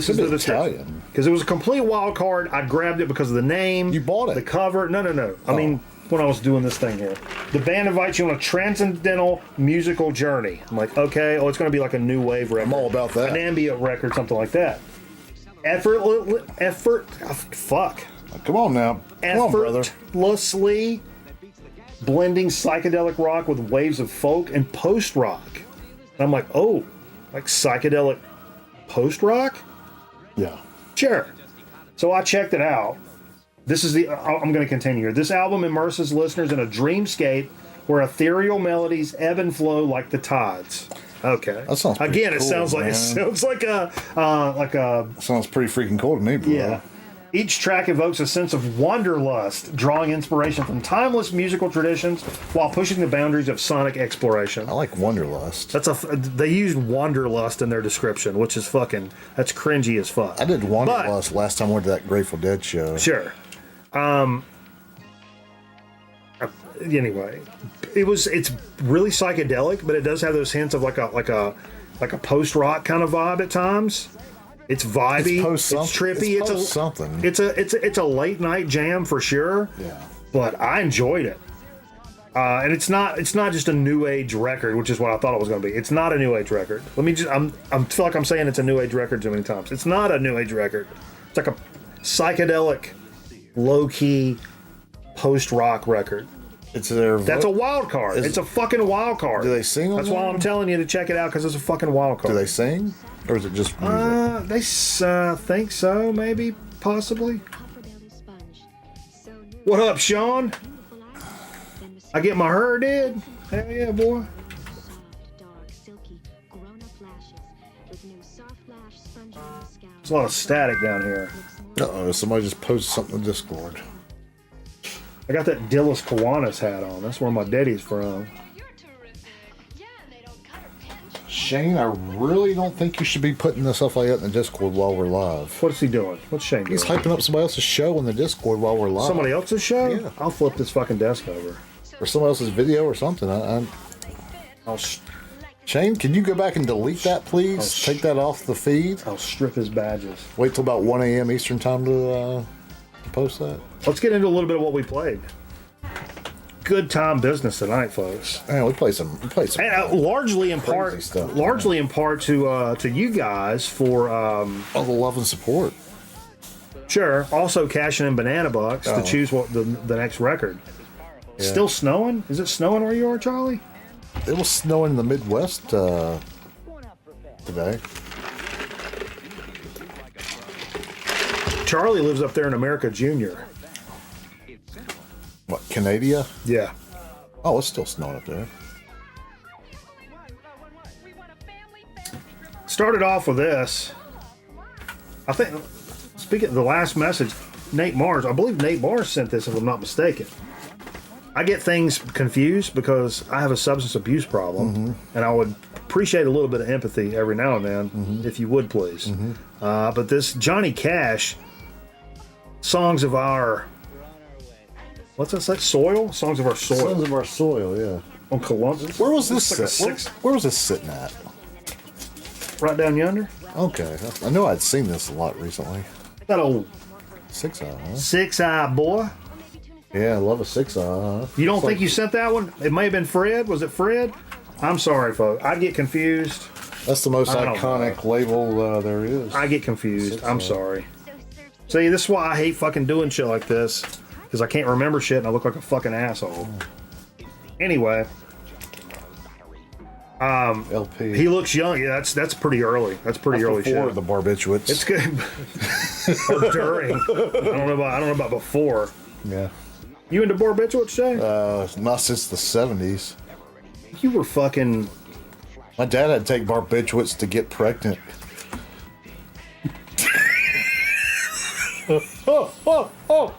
is the description. Because it was a complete wild card. I grabbed it because of the name. You bought it. The cover. No. I mean, when I was doing this thing here. The band invites you on a transcendental musical journey. I'm like, okay, it's going to be like a new wave record. I'm all about that. An ambient record, something like that. Fuck. Come on now. Come on, brother. Effortlessly blending psychedelic rock with waves of folk and post-rock. And I'm like, oh, like psychedelic post-rock? Yeah. Sure. So I checked it out. I'm going to continue here. This album immerses listeners in a dreamscape where ethereal melodies ebb and flow like the tides. Okay. That sounds pretty Again, cool, it sounds like sounds pretty freaking cool to me, bro. Yeah. Each track evokes a sense of wanderlust, drawing inspiration from timeless musical traditions while pushing the boundaries of sonic exploration. I like wanderlust. They used wanderlust in their description, which is that's cringy as fuck. I did wanderlust last time I went to that Grateful Dead show. Sure. Anyway, it's really psychedelic, but it does have those hints of like a post rock kind of vibe at times. It's vibey, it's trippy, it's a late night jam for sure. Yeah. But I enjoyed it. And it's not just a new age record, which is what I thought it was going to be. It's not a new age record. I feel like I'm saying it's a new age record too many times. It's not a new age record. It's like a psychedelic, low key, post rock record. That's a wild card. It's a fucking wild card. Do they sing on That's why I'm telling you to check it out, because it's a fucking wild card. Do they sing? Or is it just music? They think so, maybe, possibly. What up, Sean? I get my hair did? Hell yeah, boy. There's a lot of static down here. Uh-oh, somebody just posted something in Discord. I got that Dillis Kiwanis hat on. That's where my daddy's from. Shane, I really don't think you should be putting this stuff like that in the Discord while we're live. What's he doing? What's Shane doing? He's hyping up somebody else's show in the Discord while we're live. Somebody else's show? Yeah. I'll flip this fucking desk over. Or somebody else's video or something. Shane, can you go back and delete that, please? Take that off the feed. I'll strip his badges. Wait till about 1 a.m. Eastern time to post that. Let's get into a little bit of what we played. Good time business tonight, folks. Man, we played some. And, largely in part to you guys for all the love and support. Sure. Also cashing in banana bucks to choose what the next record. Yeah. Still snowing? Is it snowing where you are, Charlie? It was snowing in the Midwest today. Charlie lives up there in America Junior. What, Canada? Yeah. Oh, it's still snowing up there. Started off with this. I think, speaking of the last message, Nate Mars, I believe Nate Mars sent this if I'm not mistaken. I get things confused because I have a substance abuse problem, and I would appreciate a little bit of empathy every now and then, if you would please. But this Johnny Cash, Songs of Our, what's that say? Soil? Songs of Our Soil. Songs of Our Soil, yeah. On Columbus. Where was this Like sit? Where was this sitting at? Right down yonder. Okay. I know I'd seen this a lot recently. That old 6 Eye, huh? 6-Eye boy. Yeah, I love a 6 Eye, huh? You don't think you sent that one? It may have been Fred. Was it Fred? I'm sorry, folks. I get confused. That's the most I don't iconic label there is. I get confused. I'm sorry. See, this is why I hate fucking doing shit like this. Because I can't remember shit and I look like a fucking asshole. Anyway. LP. He looks young. Yeah, that's pretty early. That's pretty early before shit. the barbiturates. It's good. Or during. I don't know about before. Yeah. You into barbiturates, Jay? Not since the 70s. You were fucking... My dad had to take barbiturates to get pregnant. oh.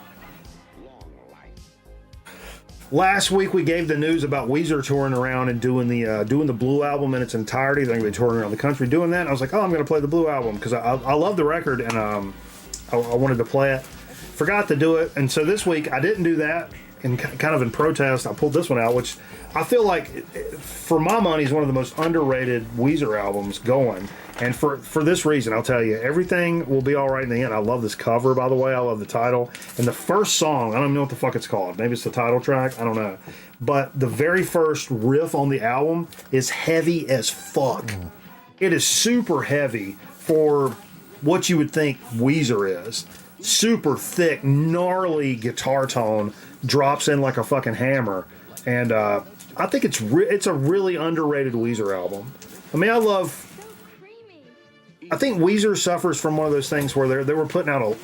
Last week we gave the news about Weezer touring around and doing the Blue album in its entirety. They're going to be touring around the country doing that. And I was like, oh, I'm going to play the Blue album because I love the record and I wanted to play it. Forgot to do it, and so this week I didn't do that. And kind of in protest, I pulled this one out, which I feel like, for my money, is one of the most underrated Weezer albums going. And for this reason, I'll tell you, everything will be all right in the end. I love this cover, by the way. I love the title. And the first song, I don't even know what the fuck it's called. Maybe it's the title track. I don't know. But the very first riff on the album is heavy as fuck. It is super heavy for what you would think Weezer is. Super thick, gnarly guitar tone. Drops in like a fucking hammer, and I think it's a really underrated Weezer album. I mean, I think Weezer suffers from one of those things where they were putting out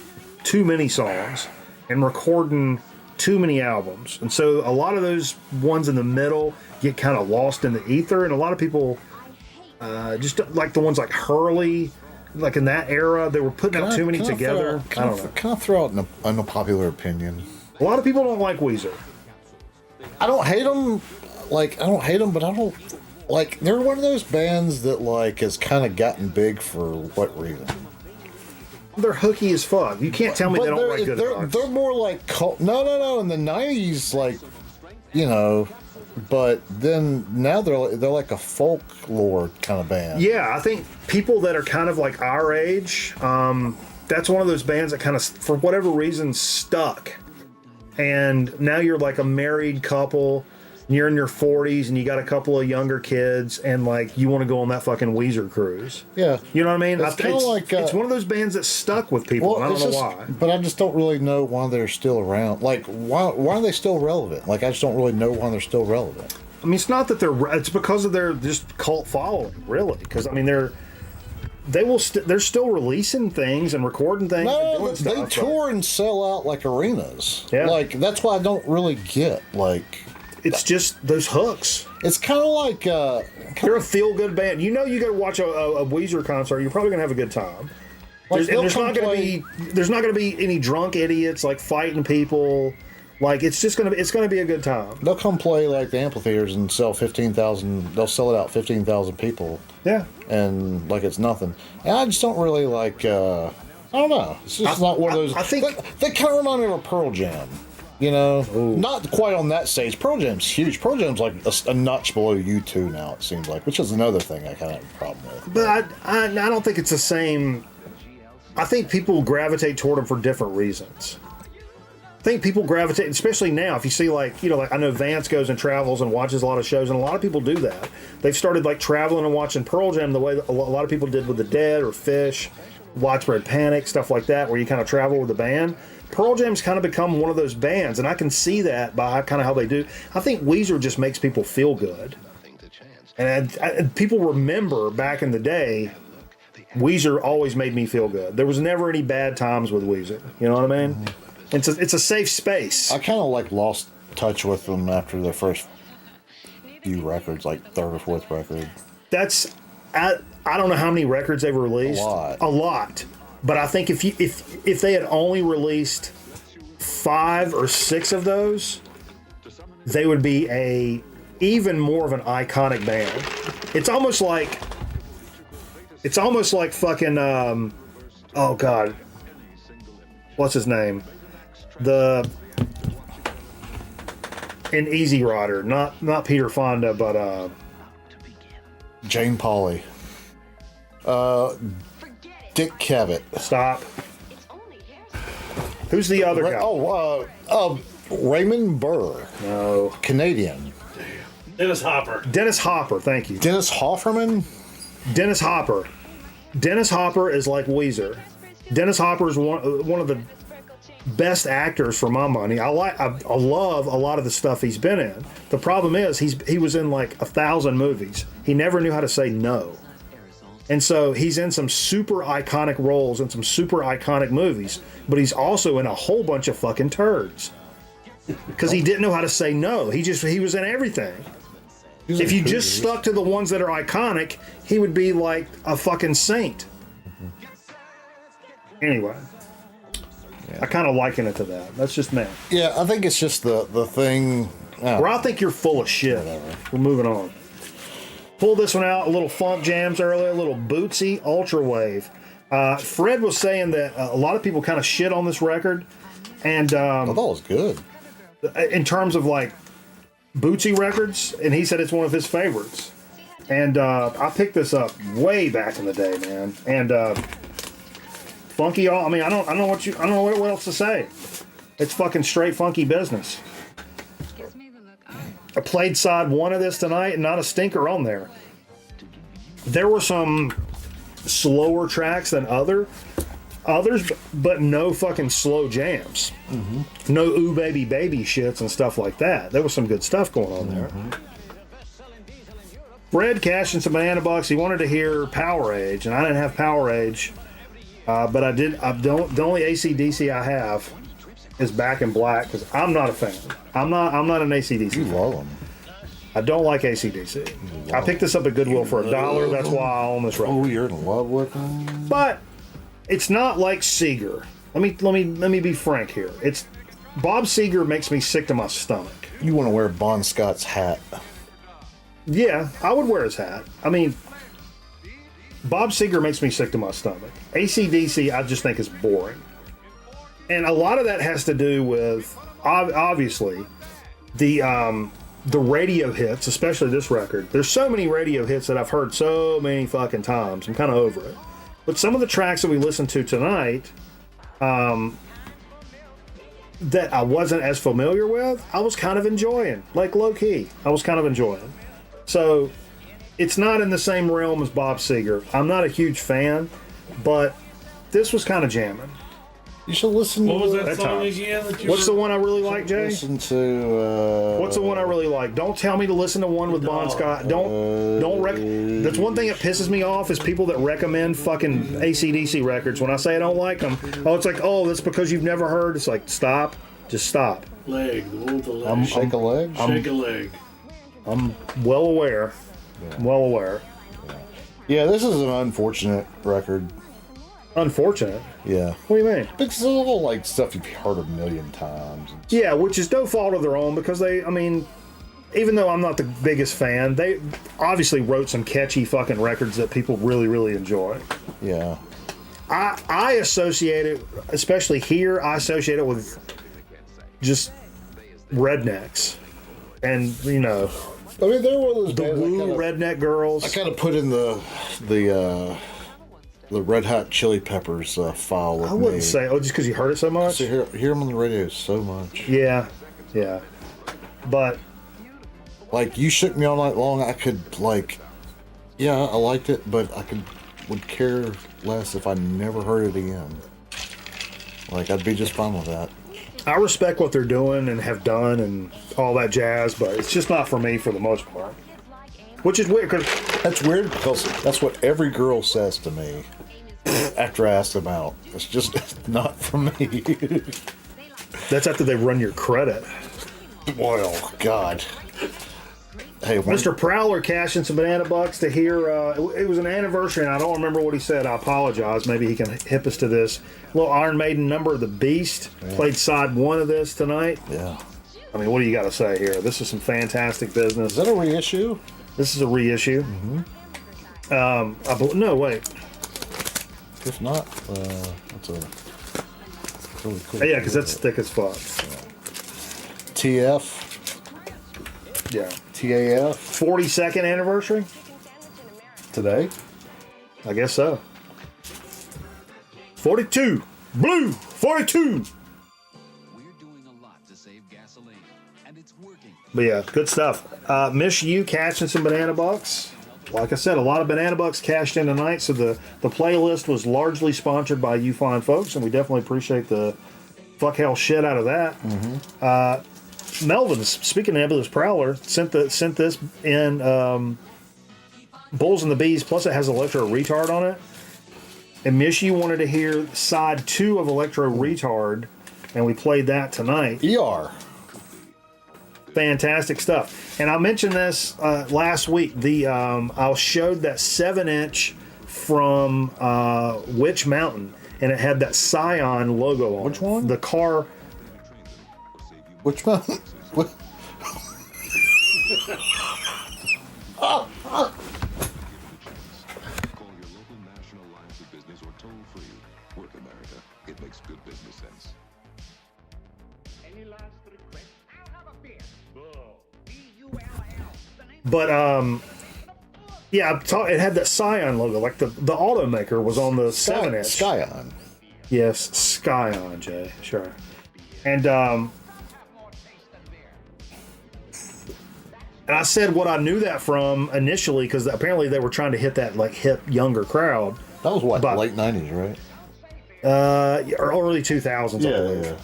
too many songs and recording too many albums, and so a lot of those ones in the middle get kind of lost in the ether, and a lot of people just like the ones like Hurley. Like in that era, they were putting out too many together. I don't know. Can I throw out an unpopular opinion? A lot of people don't like Weezer. I don't hate them. Like, I don't hate them, but I don't... Like, they're one of those bands that, like, has kind of gotten big for what reason? They're hooky as fuck. You can't tell me they don't write good songs. They're more like... No. In the 90s, like, you know... But then now they're like a folklore kind of band. Yeah, I think people that are kind of like our age, that's one of those bands that kind of, for whatever reason, stuck. And now you're like a married couple, and you're in your 40s, and you got a couple of younger kids, and like you want to go on that fucking Weezer cruise. Yeah, you know what I mean. It's kind of like it's one of those bands that stuck with people. Well, and I don't know why. But I just don't really know why they're still around. Like, why are they still relevant? Like, I just don't really know why they're still relevant. I mean, it's not that it's because of their just cult following, really. Because I mean, they're still releasing things and recording things. No, and they tour and sell out like arenas. Yeah, like that's why I don't really get like. It's just those hooks. It's kind of like they're a feel-good band. You know, you got to watch a Weezer concert. You're probably gonna have a good time. Like, there's not gonna be any drunk idiots like fighting people. Like it's gonna be a good time. They'll come play like the amphitheaters and sell 15,000. They'll sell it out 15,000 people. Yeah, and like it's nothing. And I just don't really like. I don't know. It's just not one of those. I think they kind of remind me of a Pearl Jam. You know, not quite on that stage. Pearl Jam's huge. Pearl Jam's like a notch below U2 now, it seems like, which is another thing I kind of have a problem with. But I don't think it's the same. I think people gravitate toward them for different reasons. I think people gravitate, especially now, if you see like I know Vance goes and travels and watches a lot of shows, and a lot of people do that. They've started like traveling and watching Pearl Jam the way that a lot of people did with the Dead or Fish, Widespread Panic, stuff like that, where you kind of travel with the band. Pearl Jam's kind of become one of those bands, and I can see that by kind of how they do. I think Weezer just makes people feel good. And people remember back in the day, Weezer always made me feel good. There was never any bad times with Weezer. You know what I mean? Mm-hmm. It's a safe space. I kind of like lost touch with them after their first few records, like third or fourth record. I don't know how many records they've released. A lot. But I think if they had only released 5 or 6 of those, they would be even more of an iconic band. It's almost like fucking oh god, what's his name? In Easy Rider, not Peter Fonda, but Jane Pauley. Dick Cavett. Stop. Who's the other guy? Raymond Burr. No. Canadian. Dennis Hopper. Dennis Hopper, thank you. Dennis Hofferman? Dennis Hopper. Dennis Hopper is like Weezer. Dennis Hopper is one of the best actors for my money. I love a lot of the stuff he's been in. The problem is he was in like 1,000 movies. He never knew how to say no. And so he's in some super iconic roles in some super iconic movies, but he's also in a whole bunch of fucking turds. Because he didn't know how to say no. He was in everything. If you just stuck to the ones that are iconic, he would be like a fucking saint. Anyway. Yeah. I kind of liken it to that. That's just me. Yeah, I think it's just the thing. Or I think you're full of shit. Whatever. We're moving on. Pulled this one out, a little funk jams earlier, a little Bootsy Ultra Wave. Fred was saying that a lot of people kind of shit on this record. And I thought it was good. In terms of like Bootsy records, and he said it's one of his favorites. And I picked this up way back in the day, man. And funky, I mean, I don't know what else to say. It's fucking straight funky business. I played side 1 of this tonight, and not a stinker on there. There were some slower tracks than others, but no fucking slow jams. Mm-hmm. No ooh baby baby shits and stuff like that. There was some good stuff going on there. Fred cashed in some banana bucks. He wanted to hear Power Age, and I didn't have Power Age, but I did. The only AC/DC I have is Back in Black, because I'm not a fan. I'm not an AC/DC You fan. love them. I don't like AC/DC. I picked this up at Goodwill for $1. That's why I own this record. Oh, you're in love with them. But it's not like Seeger. Let me be frank here. It's Bob Seger makes me sick to my stomach. You want to wear Bon Scott's hat? Yeah, I would wear his hat. I mean, Bob Seger makes me sick to my stomach. AC/DC, I just think is boring. And a lot of that has to do with, obviously, the radio hits, especially this record. There's so many radio hits that I've heard so many fucking times. I'm kind of over it. But some of the tracks that we listened to tonight, that I wasn't as familiar with, I was kind of enjoying. Like low-key, I was kind of enjoying. So, it's not in the same realm as Bob Seger. I'm not a huge fan, but this was kind of jamming. You should listen What to was that song again? What's the one I really like, Jay? Listen to. What's the one I really like? Don't tell me to listen to one with Bon Scott. That's one thing that pisses me off is people that recommend fucking AC/DC records. When I say I don't like them, it's like, that's because you've never heard. It's like, stop. Just stop. Leg. The one with the leg. Shake a leg? Shake a leg. I'm well aware. Yeah. I'm well aware. Yeah, this is an unfortunate record. Unfortunate? Yeah. What do you mean? It's all like stuff you've heard a million times. Yeah, which is no fault of their own because even though I'm not the biggest fan, they obviously wrote some catchy fucking records that people really, really enjoy. Yeah. I associate it, especially here, I associate it with just rednecks. And, I mean, there were those the woo redneck girls. I kind of put in the Red Hot Chili Peppers file with me. I wouldn't say, just because you heard it so much? So hear them on the radio so much. Yeah. But like, You Shook Me All Night Long, I could, I liked it, but would care less if I never heard it again. I'd be just fine with that. I respect what they're doing and have done and all that jazz, but it's just not for me for the most part. Which is weird, That's weird because that's what every girl says to me after I ask them out. It's just not for me. That's after they run your credit. Well, God. Hey, Mr. Prowler cashing some banana bucks to hear. It was an anniversary, and I don't remember what he said. I apologize. Maybe he can hip us to this. Little Iron Maiden Number of the Beast. Played side 1 of this tonight. Yeah. I mean, what do you got to say here? This is some fantastic business. Is that a reissue? This is a reissue. No, wait. If not, that's a really cool. Yeah, because that's thick as fuck. TF. Yeah. TAF. 42nd anniversary? Today? I guess so. 42. Blue. 42. But yeah, good stuff. Miss you catching some banana bucks. Like I said, a lot of banana bucks cashed in tonight, so the playlist was largely sponsored by you fine folks, and we definitely appreciate the fuck hell shit out of that. Melvin's, speaking of Nebulous Prowler, sent this in Bulls and the Bees, plus it has Electro Retard on it. And Miss you wanted to hear side 2 of Electro Retard, and we played that tonight. ER. Fantastic stuff. And I mentioned this last week. I showed that 7-inch from Witch Mountain, and it had that Scion logo on it. Which one? The car. Which one? What? Call your local national lines of business or toll free. Work America. It makes good business sense. Any last request? I'll have a beer. But yeah, it had that Scion logo, like the automaker was on the 7-inch. Skyon. Yes, Skyon, Jay. Sure. And I said what I knew that from initially, because apparently they were trying to hit that like hip younger crowd. That was what, late 90s, right? Early 2000s. I believe. Yeah.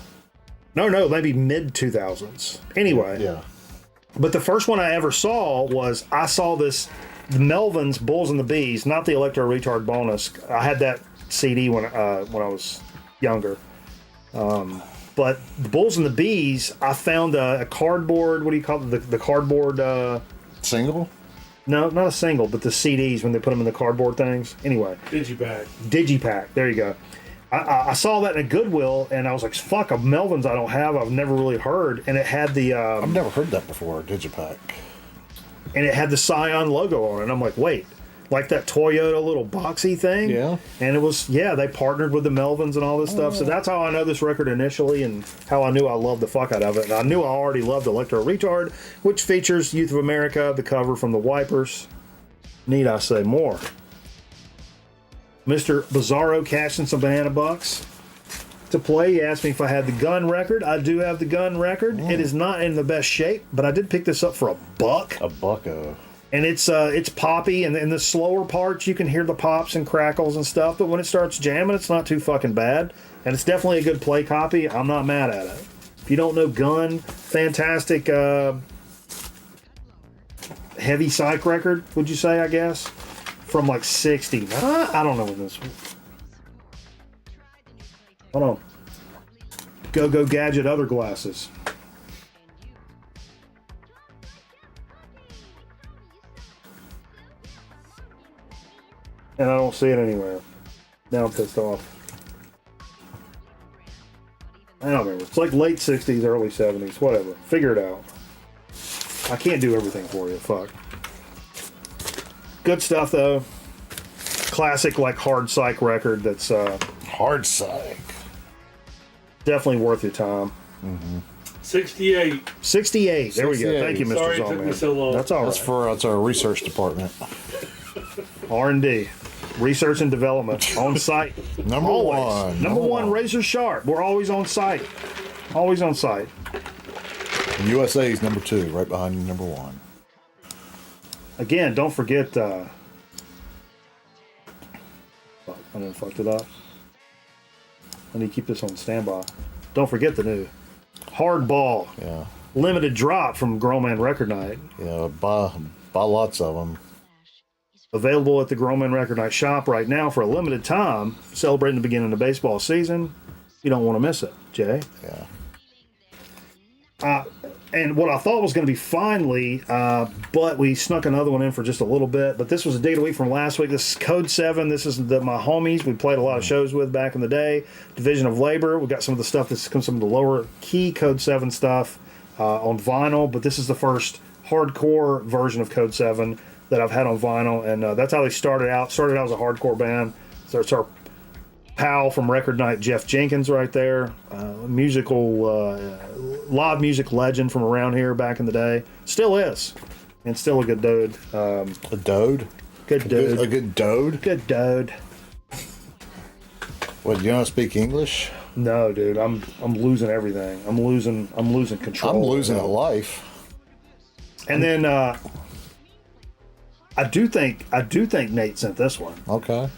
No, maybe mid 2000s. Anyway. Yeah. But the first one I ever saw was I saw the Melvin's Bulls and the Bees, not the Electro Retard bonus. I had that CD when I was younger. But the Bulls and the Bees, I found a cardboard. What do you call it? The cardboard single? No, not a single, but the CDs when they put them in the cardboard things. Anyway, Digipack. There you go. I saw that in a Goodwill, and I was like, "Fuck, a Melvin's I don't have. I've never really heard." And it had the I've never heard that before. Digipack. And it had the Scion logo on it. And I'm like, wait, like that Toyota little boxy thing? Yeah. And it was, they partnered with the Melvins and all this stuff. So that's how I know this record initially, and how I knew I loved the fuck out of it. And I knew I already loved Electro Retard, which features Youth of America, the cover from the Wipers. Need I say more? Mr. Bizarro cashing some banana bucks to play. He asked me if I had the Gun record. I do have the Gun record. It is not in the best shape, but I did pick this up for $1. A bucko. And it's poppy, and in the slower parts you can hear the pops and crackles and stuff, but when it starts jamming, it's not too fucking bad. And it's definitely a good play copy. I'm not mad at it. If you don't know Gun, fantastic heavy psych record, would you say, I guess? From like 60. I don't know when this was. Hold on. Go Gadget other glasses. And I don't see it anywhere. Now I'm pissed off. I don't remember. It's like late 60s, early 70s, whatever. Figure it out. I can't do everything for you. Fuck. Good stuff, though. Classic, like, hard psych record that's... hard psych. Definitely worth your time. 68. 68. There we go. Thank you, Mr. Sorry it Zallman. took me so long. That's all right. That's our research department. R&D. Research and development. On site. Number one. Number one, razor sharp. We're always on site. Always on site. And USA's number 2, right behind number 1. Again, don't forget... I done fucked it up. I need to keep this on standby. Don't forget the new Hardball. Yeah. Limited drop from Grown Man Record Night. Yeah, buy lots of them. Available at the Grown Man Record Night shop right now for a limited time, celebrating the beginning of the baseball season. You don't want to miss it, Jay. Yeah. and what I thought was going to be finally, but we snuck another one in for just a little bit. But this was a day a week from last week. This is Code 7. This is my homies we played a lot of shows with back in the day. Division of Labor. We got some of the stuff that's some of the lower key Code 7 stuff on vinyl. But this is the first hardcore version of Code 7 that I've had on vinyl, and that's how they started out. Started out as a hardcore band. So it's our pal from Record Night, Jeff Jenkins, right there. Live music legend from around here back in the day. Still is, and still a good dude. A dude? Good dude. A good dude? Good dude. What, you don't speak English? No, dude. I'm losing everything. I'm losing control. I'm losing a life. And then I do think Nate sent this one. Okay.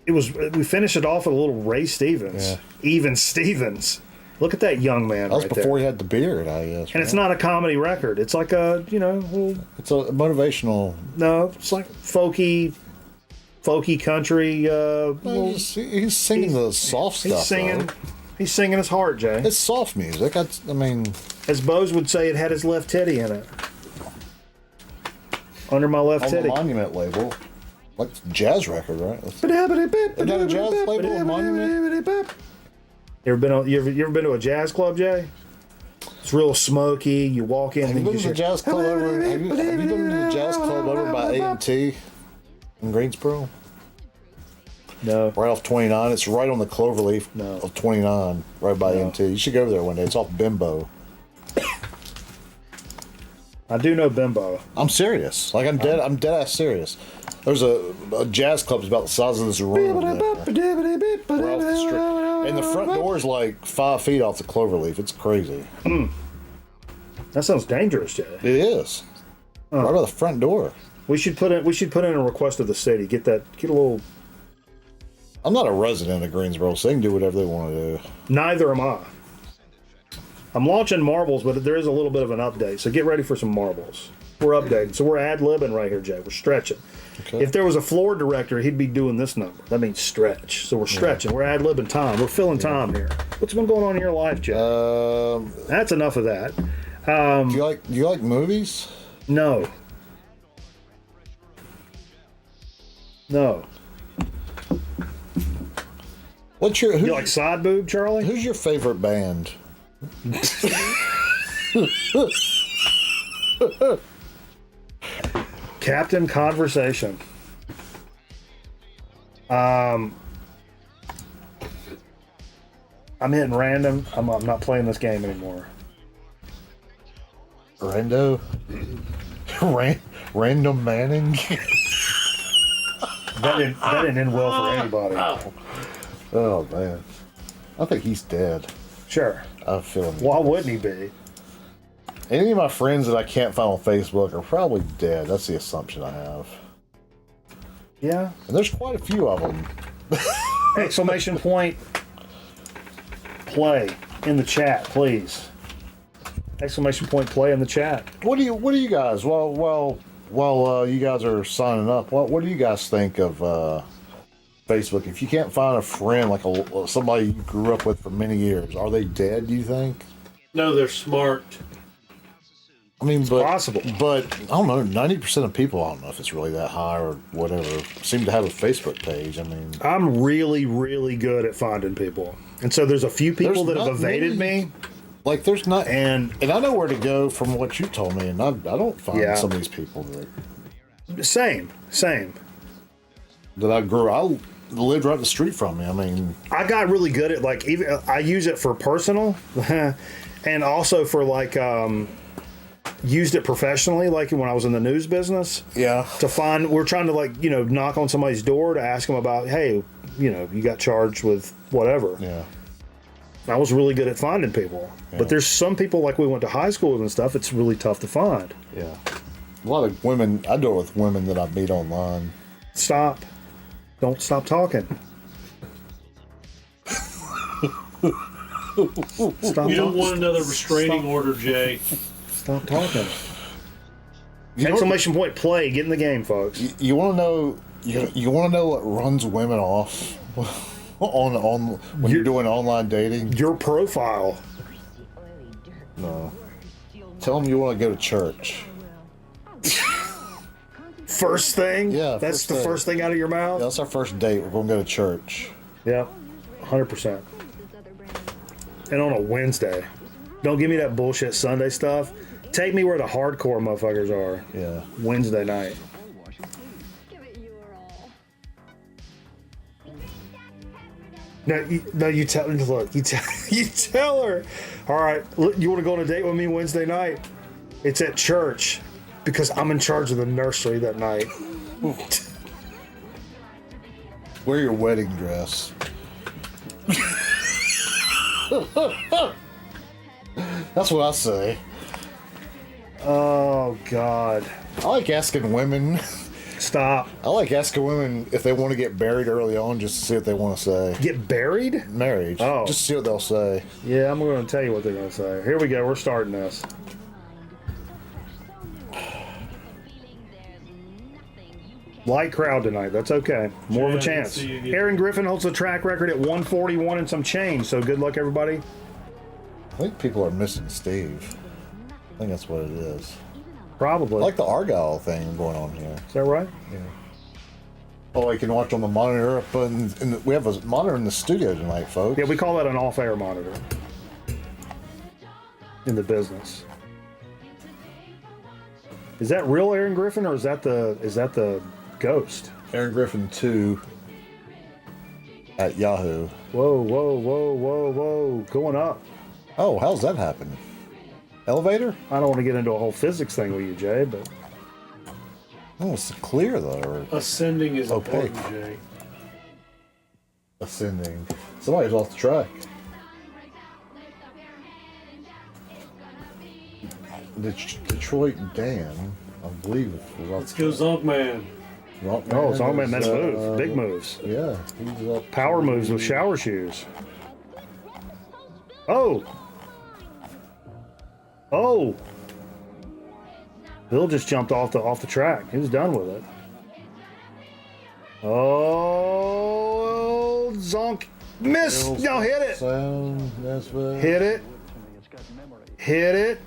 We finished it off with a little Ray Stevens. Yeah. Even Stevens. Look at that young man. That was right before there. he had the beard, I guess. And it's not a comedy record. It's like a, little, it's a motivational. No, it's like folky country. He's singing the soft stuff. He's singing his heart, Jay. It's soft music. As Bose would say, it had his left titty in it. Under my left on titty. The Monument label. Like jazz record, right? Isn't that a jazz label, a Monument? You ever been to a jazz club, Jay? It's real smoky. You walk in. Have you been to the jazz club over? Have you been to the jazz club over by A&T in Greensboro? No. Right off 29. It's right on the cloverleaf of 29, right by A&T. You should go over there one day. It's off Bimbo. I do know Bimbo. I'm serious. I'm dead ass serious. There's a jazz club about the size of this room. Right off the street. And the front door is like 5 feet off the cloverleaf. It's crazy. That sounds dangerous, Jay. It is. Right by the front door. We should put in a request to the city. Get a little. I'm not a resident of Greensboro, so they can do whatever they want to do. Neither am I. I'm launching marbles, but there is a little bit of an update, so get ready for some marbles. We're updating, so we're ad-libbing right here, Jay. We're stretching. Okay. If there was a floor director, he'd be doing this number. That means stretch. So we're stretching. Yeah. We're ad-libbing time. We're filling time here. What's been going on in your life, Jay? That's enough of that. Do you like movies? No. You like side boob, Charlie? Who's your favorite band? Captain Conversation. I'm hitting random. I'm not playing this game anymore. Random Manning. That didn't end well for anybody. Oh man, I think he's dead. Sure. I feel him. Why wouldn't he be? Any of my friends that I can't find on Facebook are probably dead. That's the assumption I have. Yeah. And there's quite a few of them. Exclamation point. Play in the chat, please. Exclamation point. Play in the chat. What do you guys? While you guys are signing up, what do you guys think of Facebook? If you can't find a friend like somebody you grew up with for many years, are they dead? Do you think? No, they're smart. I mean, but possible. But I don't know. 90% of people, I don't know if it's really that high or whatever, seem to have a Facebook page. I mean, I'm really, really good at finding people, and so there's a few people that have evaded me. Like there's not, and I know where to go from what you told me, and I don't find some of these people that. Same. That I lived right the street from me. I mean, I got really good at I use it for personal, and also for used it professionally, like when I was in the news business. Yeah. We're trying to knock on somebody's door to ask them about, hey, you got charged with whatever. Yeah. I was really good at finding people. Yeah. But there's some people we went to high school with and stuff, it's really tough to find. Yeah. A lot of women, I do it with women that I meet online. Stop. Don't stop talking. You don't want another restraining order, Jay. Stop talking. Exclamation point play. Get in the game, folks. You want to know? You want to know what runs women off on when you're doing online dating? Your profile. No. Tell them you want to go to church. First thing? Yeah, That's the first thing out of your mouth? Yeah, that's our first date. We're going to go to church. Yeah, 100%. And on a Wednesday. Don't give me that bullshit Sunday stuff. Take me where the hardcore motherfuckers are. Yeah. Wednesday night. No, you tell. Look, you tell her. All right, look, you want to go on a date with me Wednesday night? It's at church because I'm in charge of the nursery that night. Wear your wedding dress. That's what I say. Oh God. I like asking women. Stop. I like asking women if they want to get married early on just to see what they want to say. Get buried? Married. Oh. Just to see what they'll say. Yeah, I'm going to tell you what they're going to say. Here we go. We're starting this. Light crowd tonight. That's okay. More of a chance. Aaron Griffin holds the track record at 141 and some change. So good luck, everybody. I think people are missing Steve. I think that's what it is. Probably. I like the Argyle thing going on here. Is that right? Yeah. Oh, you can watch on the monitor up we have a monitor in the studio tonight, folks. Yeah, we call that an off-air monitor in the business. Is that real Aaron Griffin or is that the ghost? Aaron Griffin 2 at Yahoo. Whoa, whoa, whoa, whoa, whoa. Going up. Oh, how's that happen? Elevator? I don't want to get into a whole physics thing with you, Jay, but... Oh, it's clear, though. Or Ascending is opaque. important, Jay. Ascending. Somebody's off the track. Detroit Dan, I believe. Let's go Zonkman. Oh, Zonkman, that's moves. Big moves. Yeah. He's up. Power moves with shower shoes. Oh! Oh! Bill just jumped off the track. He was done with it. Oh, Zonk missed. No, hit it. Hit it. Hit it.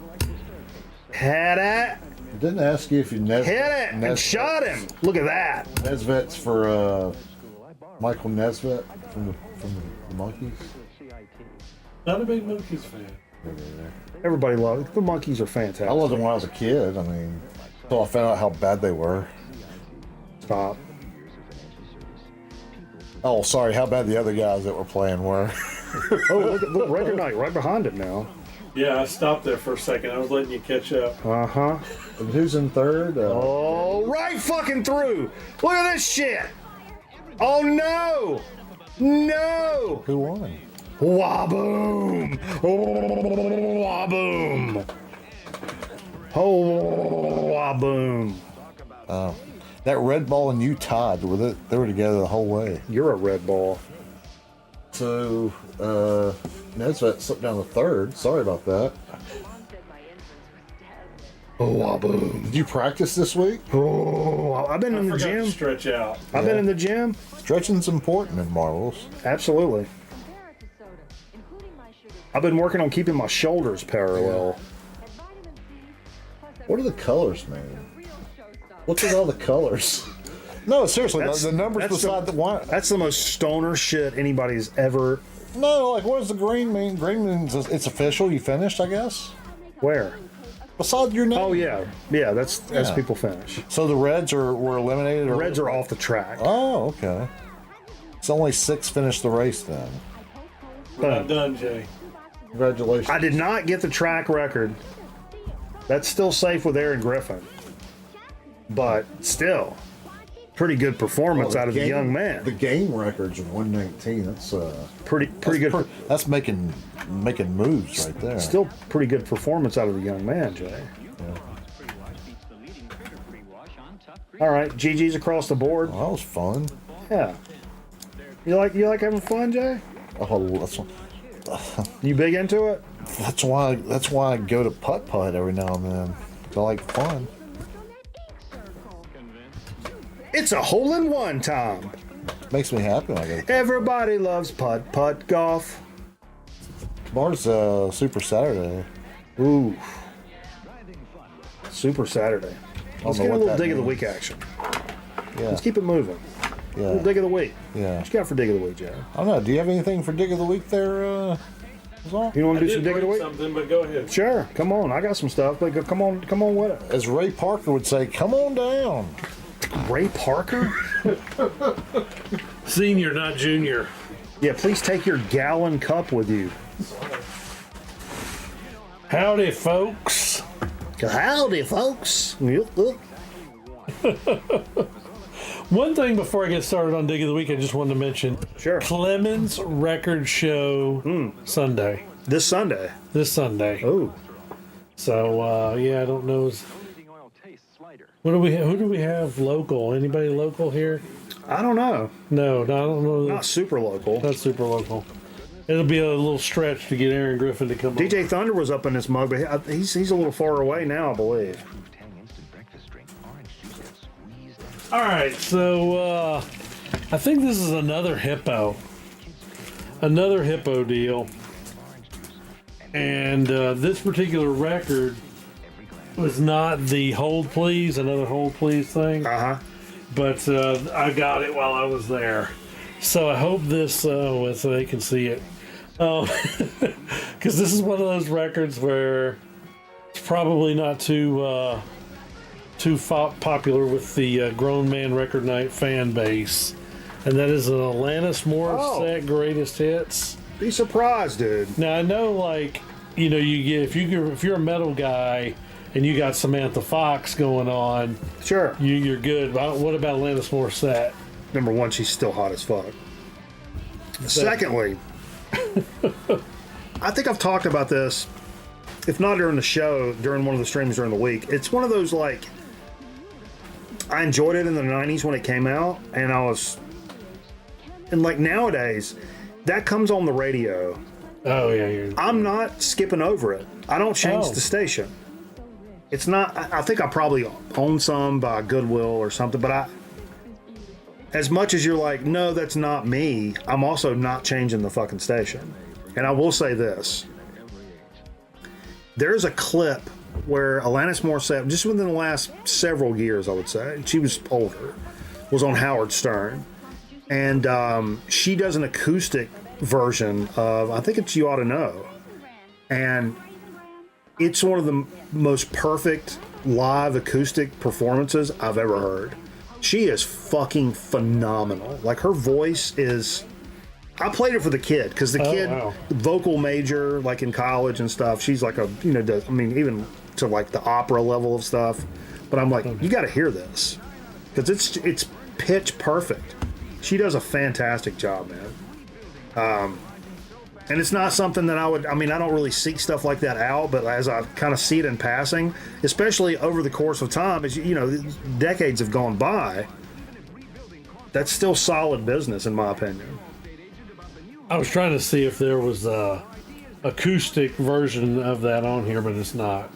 Hit it. Didn't ask you if you hit it and shot him. Look at that. Nesvet's for Michael Nesvet from the Monkees. Not a big Monkees fan. Everybody loves the Monkees are fantastic. I loved them when I was a kid. I mean, until I found out how bad they were. Stop. Oh, sorry. How bad the other guys that were playing were. Oh, look, Record Night right behind it now. Yeah, I stopped there for a second. I was letting you catch up. Uh-huh. And who's in third? Oh, right fucking through. Look at this shit. Oh, no. No. Who won? Waboom! Waboom! Oh, waboom! That red ball and you tied with it. They were together the whole way. You're a red ball. So, Nesvet slipped down to third. Sorry about that. Oh, waboom! Did you practice this week? Oh, I've been in the forgot to gym. stretch out. I've been in the gym. Stretching's important in marbles. Absolutely. I've been working on keeping my shoulders parallel. What are the colors, man? What's with all the colors? No, seriously, the numbers beside the one. That's the most stoner shit anybody's ever. No, like what does the green mean? Green means it's official. You finished, I guess. Where? Beside your name. Oh yeah, that's as people finish. So the reds were eliminated. The reds are off the track. Oh, okay. So only 6 finished the race then. We're not done, Jay. Congratulations. I did not get the track record. That's still safe with Aaron Griffin. But still, pretty good performance out of the young man. The game records of 119. That's pretty good. That's making moves right there. Still pretty good performance out of the young man, Jay. Yeah. All right, GG's across the board. Well, that was fun. Yeah. You like having fun, Jay? Oh, that's. You big into it? That's why I go to putt every now and then. I like fun. It's a hole-in-one, Tom. Makes me happy when I go. Everybody loves putt golf. Tomorrow's Super Saturday. Ooh. Super Saturday. Let's know get a what little that dig of the means. week action. Yeah. Let's keep it moving. Yeah. Little dig of the week. Yeah. What you got for dig of the week, Jay? I don't know. Do you have anything for dig of the week there, Zol? You want to do I some did dig of the bring week? something, but go ahead. Sure. Come on. I got some stuff. But come on with it. As Ray Parker would say, come on down. Ray Parker? Senior, not junior. Yeah, please take your gallon cup with you. Howdy, folks. Howdy, folks. One thing before I get started on Dig of the Week, I just wanted to mention. Sure. Clemens Record Show Sunday. This Sunday. This Sunday. Oh. So, yeah, I don't know. Who do we have local? Anybody local here? I don't know. No, I don't know. Not super local. Not super local. It'll be a little stretch to get Aaron Griffin to come DJ Thunder was up in this mug, but he's a little far away now, I believe. All right, so I think this is another hippo deal, and this particular record was not the Hold Please, another Hold Please thing. But I got it while I was there, so I hope this so they can see it, because this is one of those records where it's probably not too popular with the grown man record night fan base, and that is an Alanis Morissette greatest hits. Be surprised, dude. Now I know, like, you know, you get if you're a metal guy and you got Samantha Fox going on, sure, you're good. But what about Alanis Morissette? Number one, she's still hot as fuck. Secondly, I think I've talked about this, if not during the show, during one of the streams during the week. It's one of those, like, I enjoyed it in the 90s when it came out, and like nowadays, that comes on the radio. Oh, yeah. I'm not skipping over it. I don't change the station. It's not, I think I probably own some by Goodwill or something, but as much as you're like, no, that's not me, I'm also not changing the fucking station. And I will say this. There's a clip where Alanis Morissette, just within the last several years, I would say, she was older, was on Howard Stern. And she does an acoustic version of, I think it's You Ought to Know. And it's one of the most perfect live acoustic performances I've ever heard. She is fucking phenomenal. Like, her voice is... I played it for the kid, because the kid, vocal major, like in college and stuff, she's like does, I mean, even to like the opera level of stuff. But I'm like, you got to hear this, because it's pitch perfect. She does a fantastic job, man. And it's not something that I don't really seek stuff like that out, but as I kind of see it in passing, especially over the course of time, as you know, decades have gone by, that's still solid business, in my opinion. I was trying to see if there was a acoustic version of that on here, but it's not.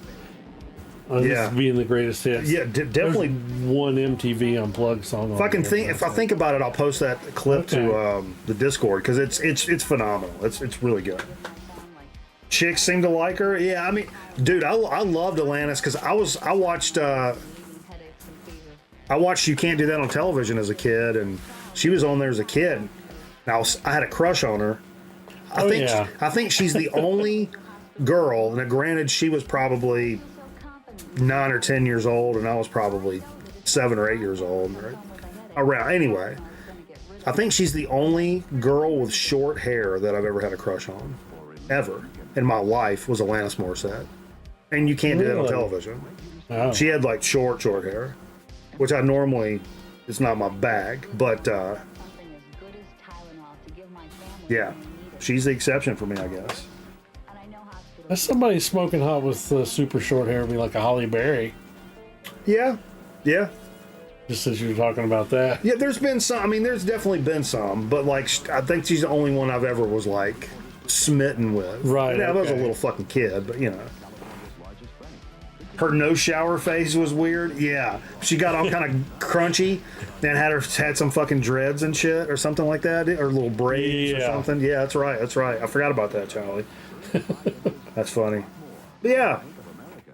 This being the greatest hits. Yeah, definitely. There's one MTV Unplugged song. If I think about it, I'll post that clip to the Discord, because it's phenomenal. It's really good. Chicks seem to like her. Yeah, I mean, dude, I loved Alanis, because I watched You Can't Do That on Television as a kid, and she was on there as a kid. Now, I had a crush on her. I think she's the only girl. Now, granted, she was probably 9 or 10 years old, and I was probably 7 or 8 years old. Around anyway, I think she's the only girl with short hair that I've ever had a crush on, ever in my life, was Alanis Morissette. And You Can't Do That on Television. Oh. She had like short hair, which I normally, it's not my bag, but yeah, she's the exception for me, I guess. That's somebody smoking hot with super short hair would be like a Holly Berry. Yeah. Just as you were talking about that. Yeah, there's been some. I mean, there's definitely been some, but like, I think she's the only one I've ever was like smitten with. Right. I was a little fucking kid, but you know. Her no shower phase was weird. Yeah, she got all kind of crunchy and had some fucking dreads and shit or something like that, or little braids or something. Yeah, that's right. I forgot about that, Charlie. That's funny. But yeah,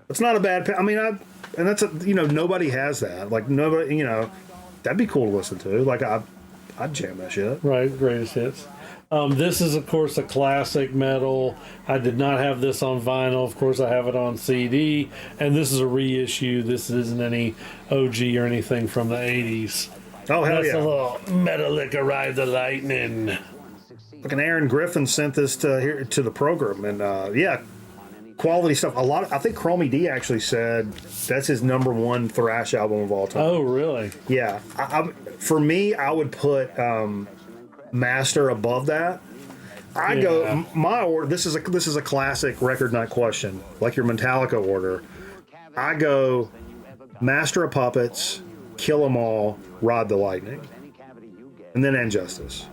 it's not a bad. I mean, and that's nobody has that. Like nobody, that'd be cool to listen to. Like I'd jam that shit. Right, greatest hits. This is, of course, a classic metal. I did not have this on vinyl. Of course, I have it on CD. And this is a reissue. This isn't any OG or anything from the 80s. Oh, hell That's yeah. a little Metallica Ride the Lightning. Fucking Aaron Griffin sent this to the program. And, yeah, quality stuff. I think Chromie D actually said that's his #1 thrash album of all time. Oh, really? Yeah. For me, I would put... Master above that. I go my order. This is a classic record night question, like your Metallica order. I go Master of Puppets, Kill 'Em All, Ride the Lightning, and then Injustice.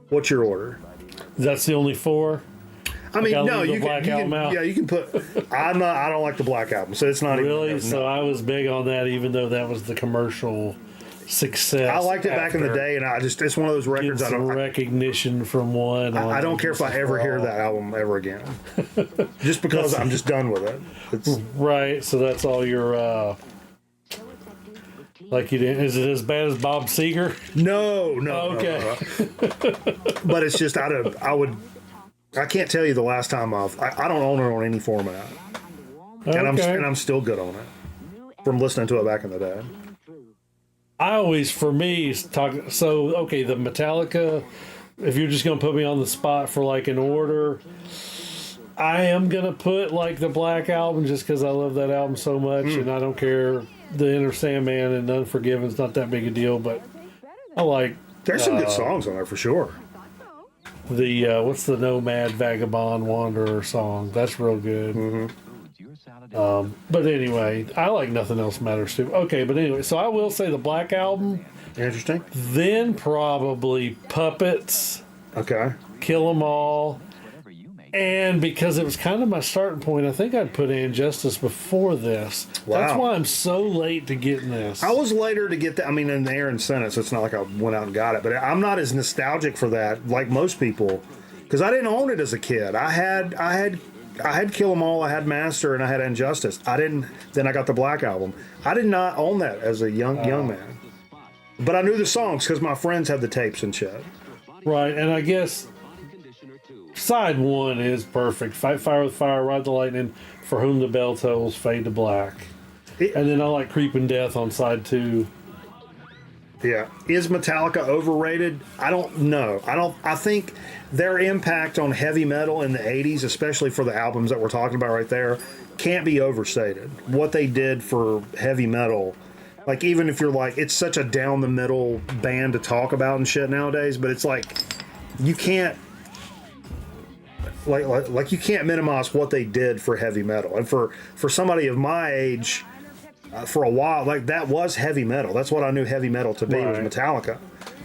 What's your order? That's the only 4. I mean, no, you Black can Album out. yeah, you can put. I don't like the Black Album, so it's not really. Even, so I was big on that, even though that was the commercial success. I liked it back in the day, and it's one of those records I don't recognition from one. I don't care if I ever hear that album ever again, just because I'm just done with it. It's, right. So that's all your. Like you didn't? Is it as bad as Bob Seger? No. Okay. No. But it's just I can't tell you the last time I don't own it on any format, and I'm still good on it from listening to it back in the day. I always, for me, talk. So okay, the Metallica. If you're just gonna put me on the spot for like an order, I am gonna put like the Black Album just because I love that album so much, and I don't care. The Inner Sandman and Unforgiven's not that big a deal, but I like. There's some good songs on there for sure. The what's the Nomad Vagabond Wanderer song? That's real good. But anyway, I like Nothing Else Matters too. Okay, but anyway, so I will say the Black Album. Interesting. Then probably Puppets. Okay. Kill 'Em All. And because it was kind of my starting point, I think I'd put Injustice before this. Wow. That's why I'm so late to getting this. I was later to get that. I mean, in Aaron sent it, so it's not like I went out and got it. But I'm not as nostalgic for that like most people, because I didn't own it as a kid. I had Kill 'Em All, I had Master, and I had Injustice. Then I got the Black Album. I did not own that as a young man. But I knew the songs because my friends had the tapes and shit. Right, and I guess side 1 is perfect. Fight Fire with Fire, Ride the Lightning, For Whom the Bell Tolls, Fade to Black. And then I like Creeping Death on side 2. Yeah. Is Metallica overrated? I don't know. I think their impact on heavy metal in the 80s, especially for the albums that we're talking about right there, can't be overstated. What they did for heavy metal, like even if you're like, it's such a down the middle band to talk about and shit nowadays, but it's like you can't like you can't minimize what they did for heavy metal. And for somebody of my age, for a while, like that was heavy metal. That's what I knew heavy metal to be, was Metallica.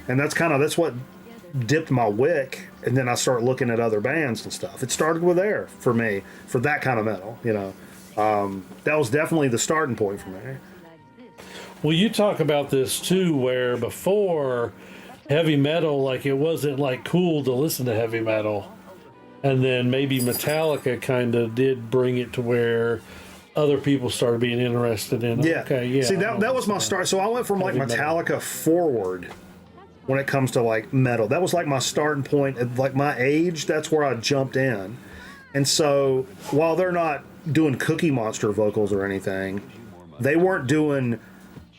And that's what dipped my wick, and then I start looking at other bands and stuff. It started with Air for me, for that kind of metal, that was definitely the starting point for me. Well, you talk about this too, where before heavy metal, like it wasn't like cool to listen to heavy metal. And then maybe Metallica kind of did bring it to where other people started being interested in it. Yeah. Okay, yeah. See, that was my start. So I went from like Metallica forward when it comes to like metal. That was like my starting point. At like my age, that's where I jumped in. And so while they're not doing Cookie Monster vocals or anything, they weren't doing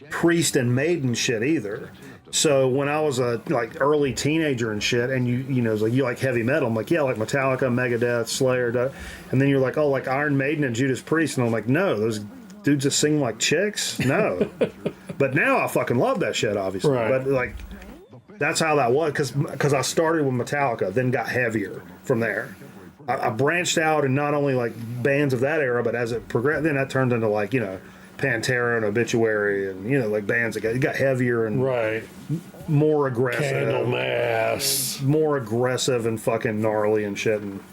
Priest and Maiden shit either. So when I was a like early teenager and shit, and you know, it's like you like heavy metal, I'm like, yeah, like Metallica, Megadeth, Slayer, and then you're like, oh, like Iron Maiden and Judas Priest, and I'm like, no, those dudes that sing like chicks, no. But now I fucking love that shit, obviously. Right. But like, that's how that was, because I started with Metallica, then got heavier from there. I branched out, and not only like bands of that era, but as it progressed, then that turned into like, you know, Pantera and Obituary, and you know, like bands that got heavier and more aggressive, Candlemass, more aggressive and fucking gnarly and shit. And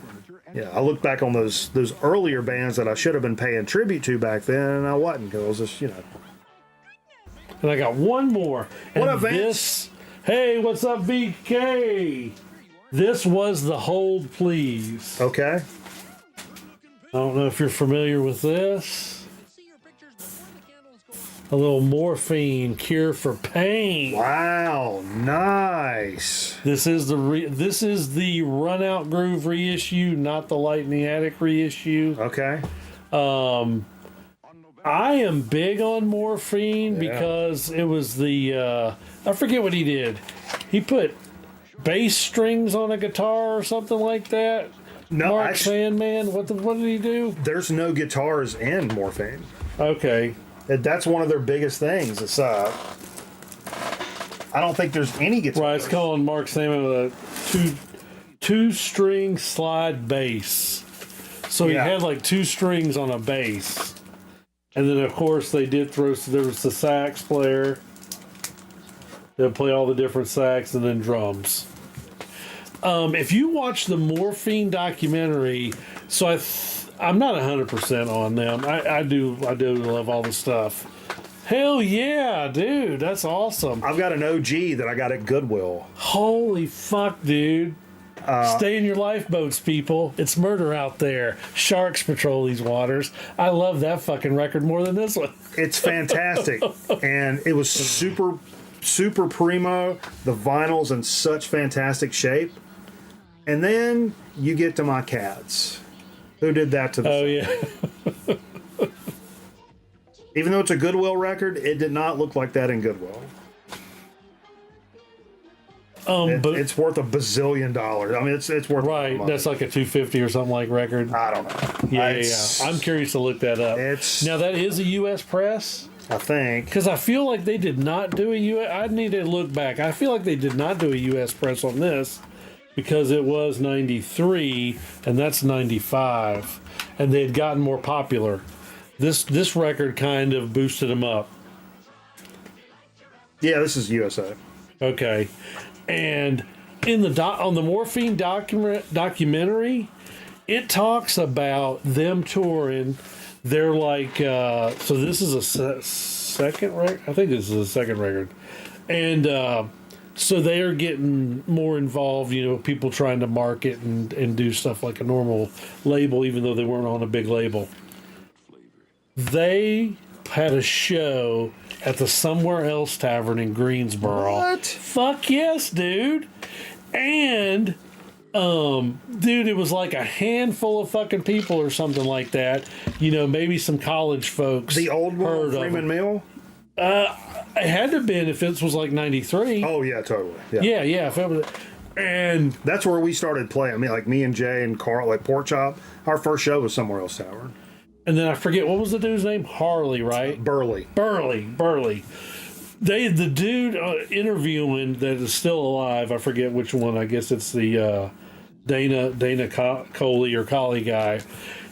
yeah, I look back on those earlier bands that I should have been paying tribute to back then, and I wasn't, because I was just, you know. And I got one more. What up, Vance? Hey, what's up, VK? This was the Hold Please. Okay. don't know if you're familiar with this. A little morphine cure for pain. Wow, nice. This is the Run Out Groove reissue, not the Light in the Attic reissue. Okay. I am big on morphine because it was the I forget what he did. He put bass strings on a guitar or something like that. No, Mark Sandman. What did he do? There's no guitars in Morphine. Okay. That's one of their biggest things. It's I don't think there's any guitars. Right, it's called Mark Sandman with a two-string slide bass. So he had like two strings on a bass. And then, of course, they did there was the sax player. They'd play all the different sax and then drums. If you watch the Morphine documentary, so I'm not 100% on them. I do love all the stuff. Hell yeah, dude, that's awesome. I've got an OG that I got at Goodwill. Holy fuck, dude. Stay in your lifeboats, people. It's murder out there. Sharks patrol these waters. I love that fucking record more than this one. It's fantastic. And it was super, super primo. The vinyl's in such fantastic shape. And then you get to my cats. Who did that to the yeah. Even though it's a Goodwill record, it did not look like that in Goodwill. But it's worth $1 bazillion. I mean, it's worth right. That's like a $250 or something like record. I don't know. Yeah. I'm curious to look that up. Now that is a U.S. press, I think, because I feel like they did not do a U.S. I need to look back. I feel like they did not do a U.S. press on this because it was 93 and that's 95, and they had gotten more popular. This record kind of boosted them up. Yeah, this is USA. Okay. And in the on the Morphine documentary, it talks about them touring. They're like, so this is a second record. I think this is a second record, and so they are getting more involved. You know, people trying to market and do stuff like a normal label, even though they weren't on a big label. They had a show at the Somewhere Else Tavern in Greensboro. What? Fuck yes, dude. And, dude, it was like a handful of fucking people or something like that. You know, maybe some college folks. The old one, Freeman Mill? It had to have been if it was like 93. Oh, yeah, totally. Yeah. If it was, and that's where we started playing. I mean, like me and Jay and Carl, like Pork Chop. Our first show was Somewhere Else Tavern. And then I forget, what was the dude's name? Harley, right? Burley. The dude interviewing that is still alive, I forget which one. I guess it's the Dana Coley or Collie guy.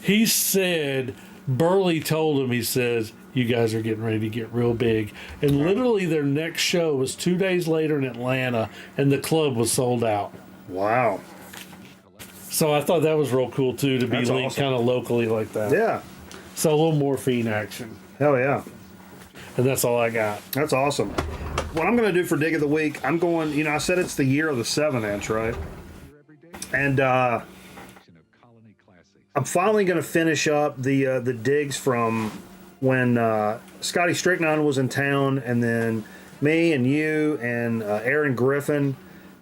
He said, Burley told him, he says, you guys are getting ready to get real big. And literally their next show was 2 days later in Atlanta, and the club was sold out. Wow. So I thought that was real cool, too, to be linked awesome. Kind of locally like that. Yeah. So a little Morphine action. Hell yeah. And that's all I got. That's awesome. What I'm going to do for Dig of the Week, I'm going, you know, I said it's the year of the 7-inch, right? And I'm finally going to finish up the digs from when Scotty Stricknon was in town, and then me and you and Aaron Griffin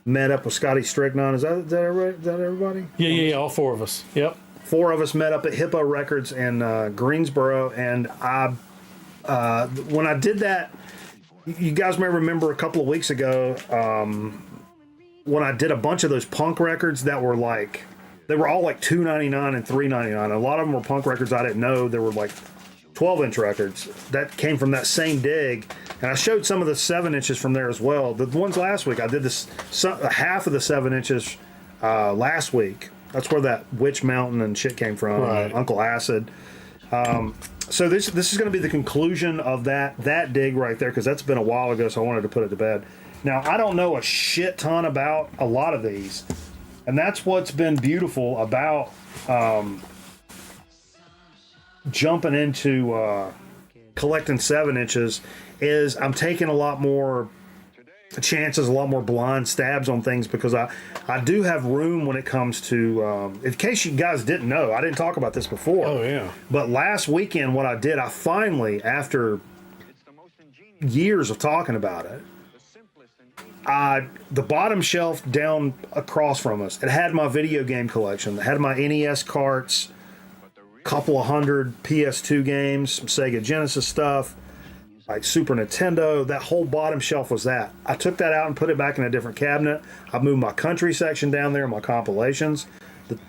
met up with Scotty Stricknon. Is that everybody? Yeah, all four of us. Yep. 4 of us met up at Hippo Records in Greensboro, and when I did that, you guys may remember a couple of weeks ago when I did a bunch of those punk records that were like, they were all like $2.99 and $3.99. A lot of them were punk records I didn't know. There were like 12-inch records that came from that same dig, and I showed some of the 7 inches from there as well. The ones last week, I did half of the 7 inches last week. That's where that Witch Mountain and shit came from, right. Uncle Acid. So this is going to be the conclusion of that dig right there, because that's been a while ago, so I wanted to put it to bed. Now, I don't know a shit ton about a lot of these, and that's what's been beautiful about jumping into collecting 7 inches, is I'm taking a lot more chances, a lot more blind stabs on things because I do have room when it comes to. In case you guys didn't know, I didn't talk about this before. Oh yeah. But last weekend, what I did, I finally, after years of talking about it, the bottom shelf down across from us, it had my video game collection. It had my NES carts, couple of hundred PS2 games, some Sega Genesis stuff, like Super Nintendo. That whole bottom shelf was that. I took that out and put it back in a different cabinet. I moved my country section down there, my compilations,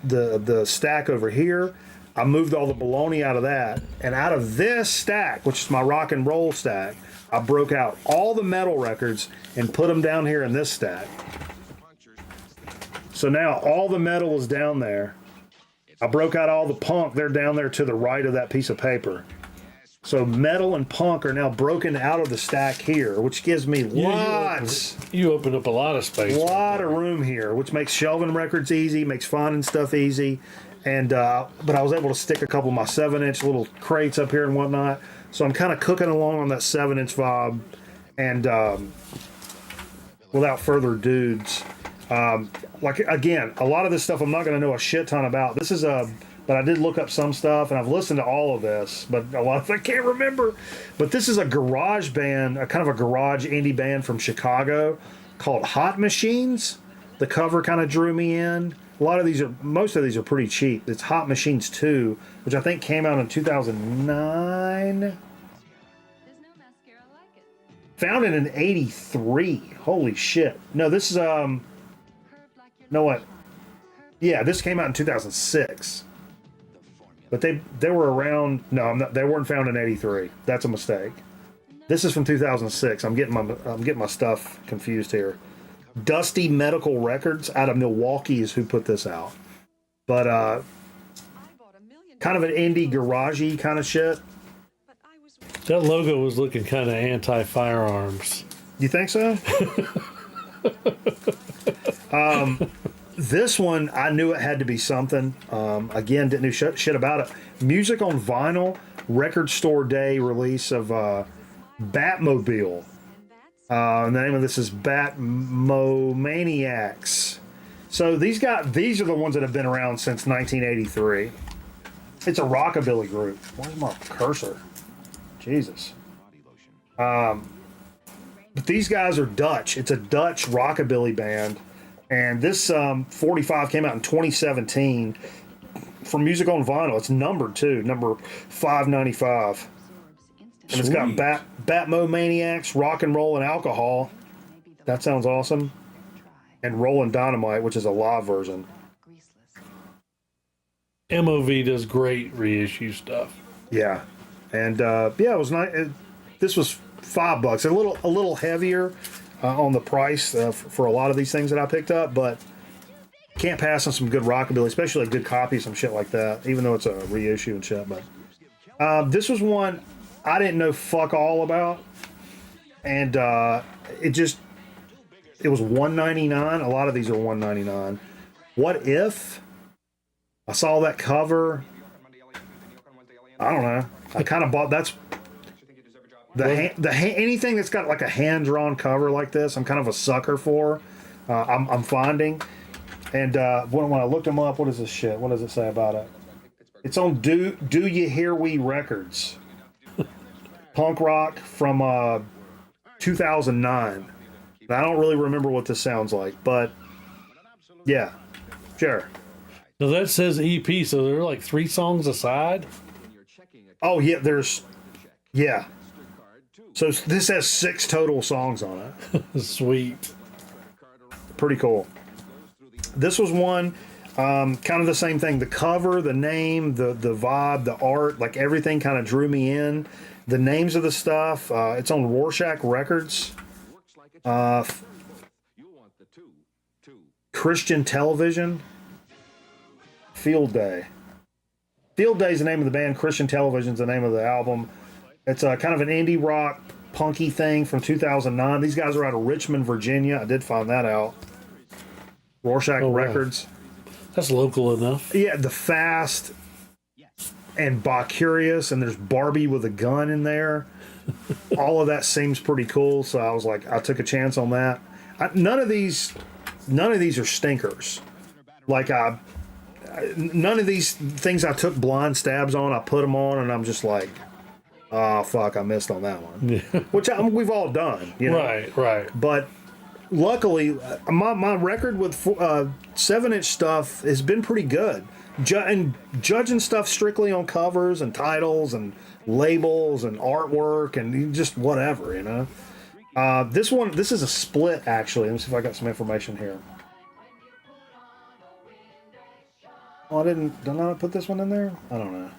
the stack over here. I moved all the baloney out of that, and out of this stack, which is my rock and roll stack, I broke out all the metal records and put them down here in this stack. So now all the metal is down there. I broke out all the punk. They're down there to the right of that piece of paper. So metal and punk are now broken out of the stack here, which gives me lots. You open up a lot of space. A lot of room here, which makes shelving records easy, makes finding stuff easy. And but I was able to stick a couple of my 7-inch little crates up here and whatnot. So I'm kind of cooking along on that 7-inch vibe. And without further dudes, like again, a lot of this stuff I'm not going to know a shit ton about. This is but I did look up some stuff, and I've listened to all of this, but a lot of it I can't remember. But this is a garage band, a kind of a garage indie band from Chicago called Hot Machines. The cover kind of drew me in. Most of these are pretty cheap. It's Hot Machines 2, which I think came out in 2009. Found it in 83. Holy shit. No, this is, no, what? Yeah, this came out in 2006. But they were around, no, they weren't found in 83. That's a mistake. This is from 2006. I'm getting my stuff confused here. Dusty Medical Records out of Milwaukee is who put this out. But kind of an indie garagey kind of shit. That logo was looking kind of anti-firearms. You think so? This one, I knew it had to be something. Again, didn't know shit about it. Music on Vinyl, Record Store Day release of Batmobile. The name of this is Batmomaniacs. So these are the ones that have been around since 1983. It's a rockabilly group. Where's my cursor? Jesus. But these guys are Dutch. It's a Dutch rockabilly band. And this 45 came out in 2017 from Music on Vinyl. It's numbered too, number 595. And it's got Batmomaniacs, Rock and Roll and Alcohol. That sounds awesome. And Rollin' Dynamite, which is a live version. MOV does great reissue stuff. Yeah. And it was nice. This was $5. A little heavier on the price for a lot of these things that I picked up, but can't pass on some good rockabilly, especially a good copy, some shit like that, even though it's a reissue and shit. But this was one I didn't know fuck all about, and it was $1.99. A lot of these are $1.99. What If? I saw that cover. I don't know. I kind of bought anything that's got like a hand drawn cover like this. I'm kind of a sucker for. I'm finding, and when I looked them up, what is this shit? What does it say about it? It's on Do You Hear We Records. Punk rock from 2009. I don't really remember what this sounds like, but yeah, sure. So that says EP, so there are like 3 songs aside? Oh, yeah, yeah. So this has 6 total songs on it. Sweet. Pretty cool. This was one, kind of the same thing. The cover, the name, the vibe, the art, like everything kind of drew me in. The names of the stuff, it's on Rorschach Records. Christian Television. Field Day. Field Day is the name of the band. Christian Television is the name of the album. It's kind of an indie rock, punky thing from 2009. These guys are out of Richmond, Virginia. I did find that out. Rorschach Records. That's local enough. Yeah, The Fast and Curious, and there's Barbie with a Gun in there. all of that seems pretty cool. So I was like, I took a chance on that. None of these are stinkers. Like none of these things I took blind stabs on, I put them on, and I'm just like, oh fuck, I missed on that one. Which we've all done, you know? Right. But luckily, my record with 7-inch stuff has been pretty good. And judging stuff strictly on covers and titles and labels and artwork and just whatever, you know. This is a split, actually. Let me see if I got some information here. Oh, did I not put this one in there? I don't know.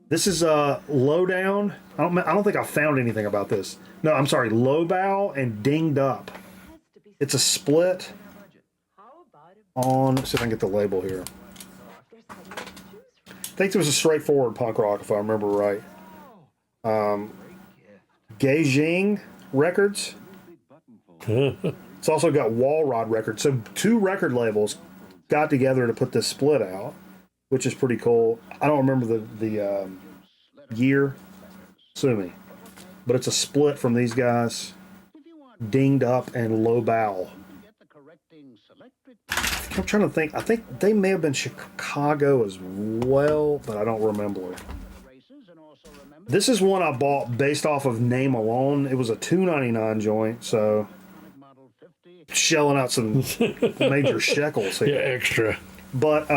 This is Lowdown. I don't think I found anything about this. No, I'm sorry. Low Bow and Dinged Up. It's a split on. Let's see if I can get the label here. I think there was a straightforward punk rock, if I remember right. Gaijing Records. It's also got Wall Rod Records. So 2 record labels got together to put this split out, which is pretty cool. I don't remember the year. Sue me. But it's a split from these guys. Dinged Up and Low Bow. I'm trying to think. I think they may have been Chicago as well, but I don't remember. This is one I bought based off of name alone. It was a $2.99 joint, so shelling out some major shekels here. Yeah, extra. But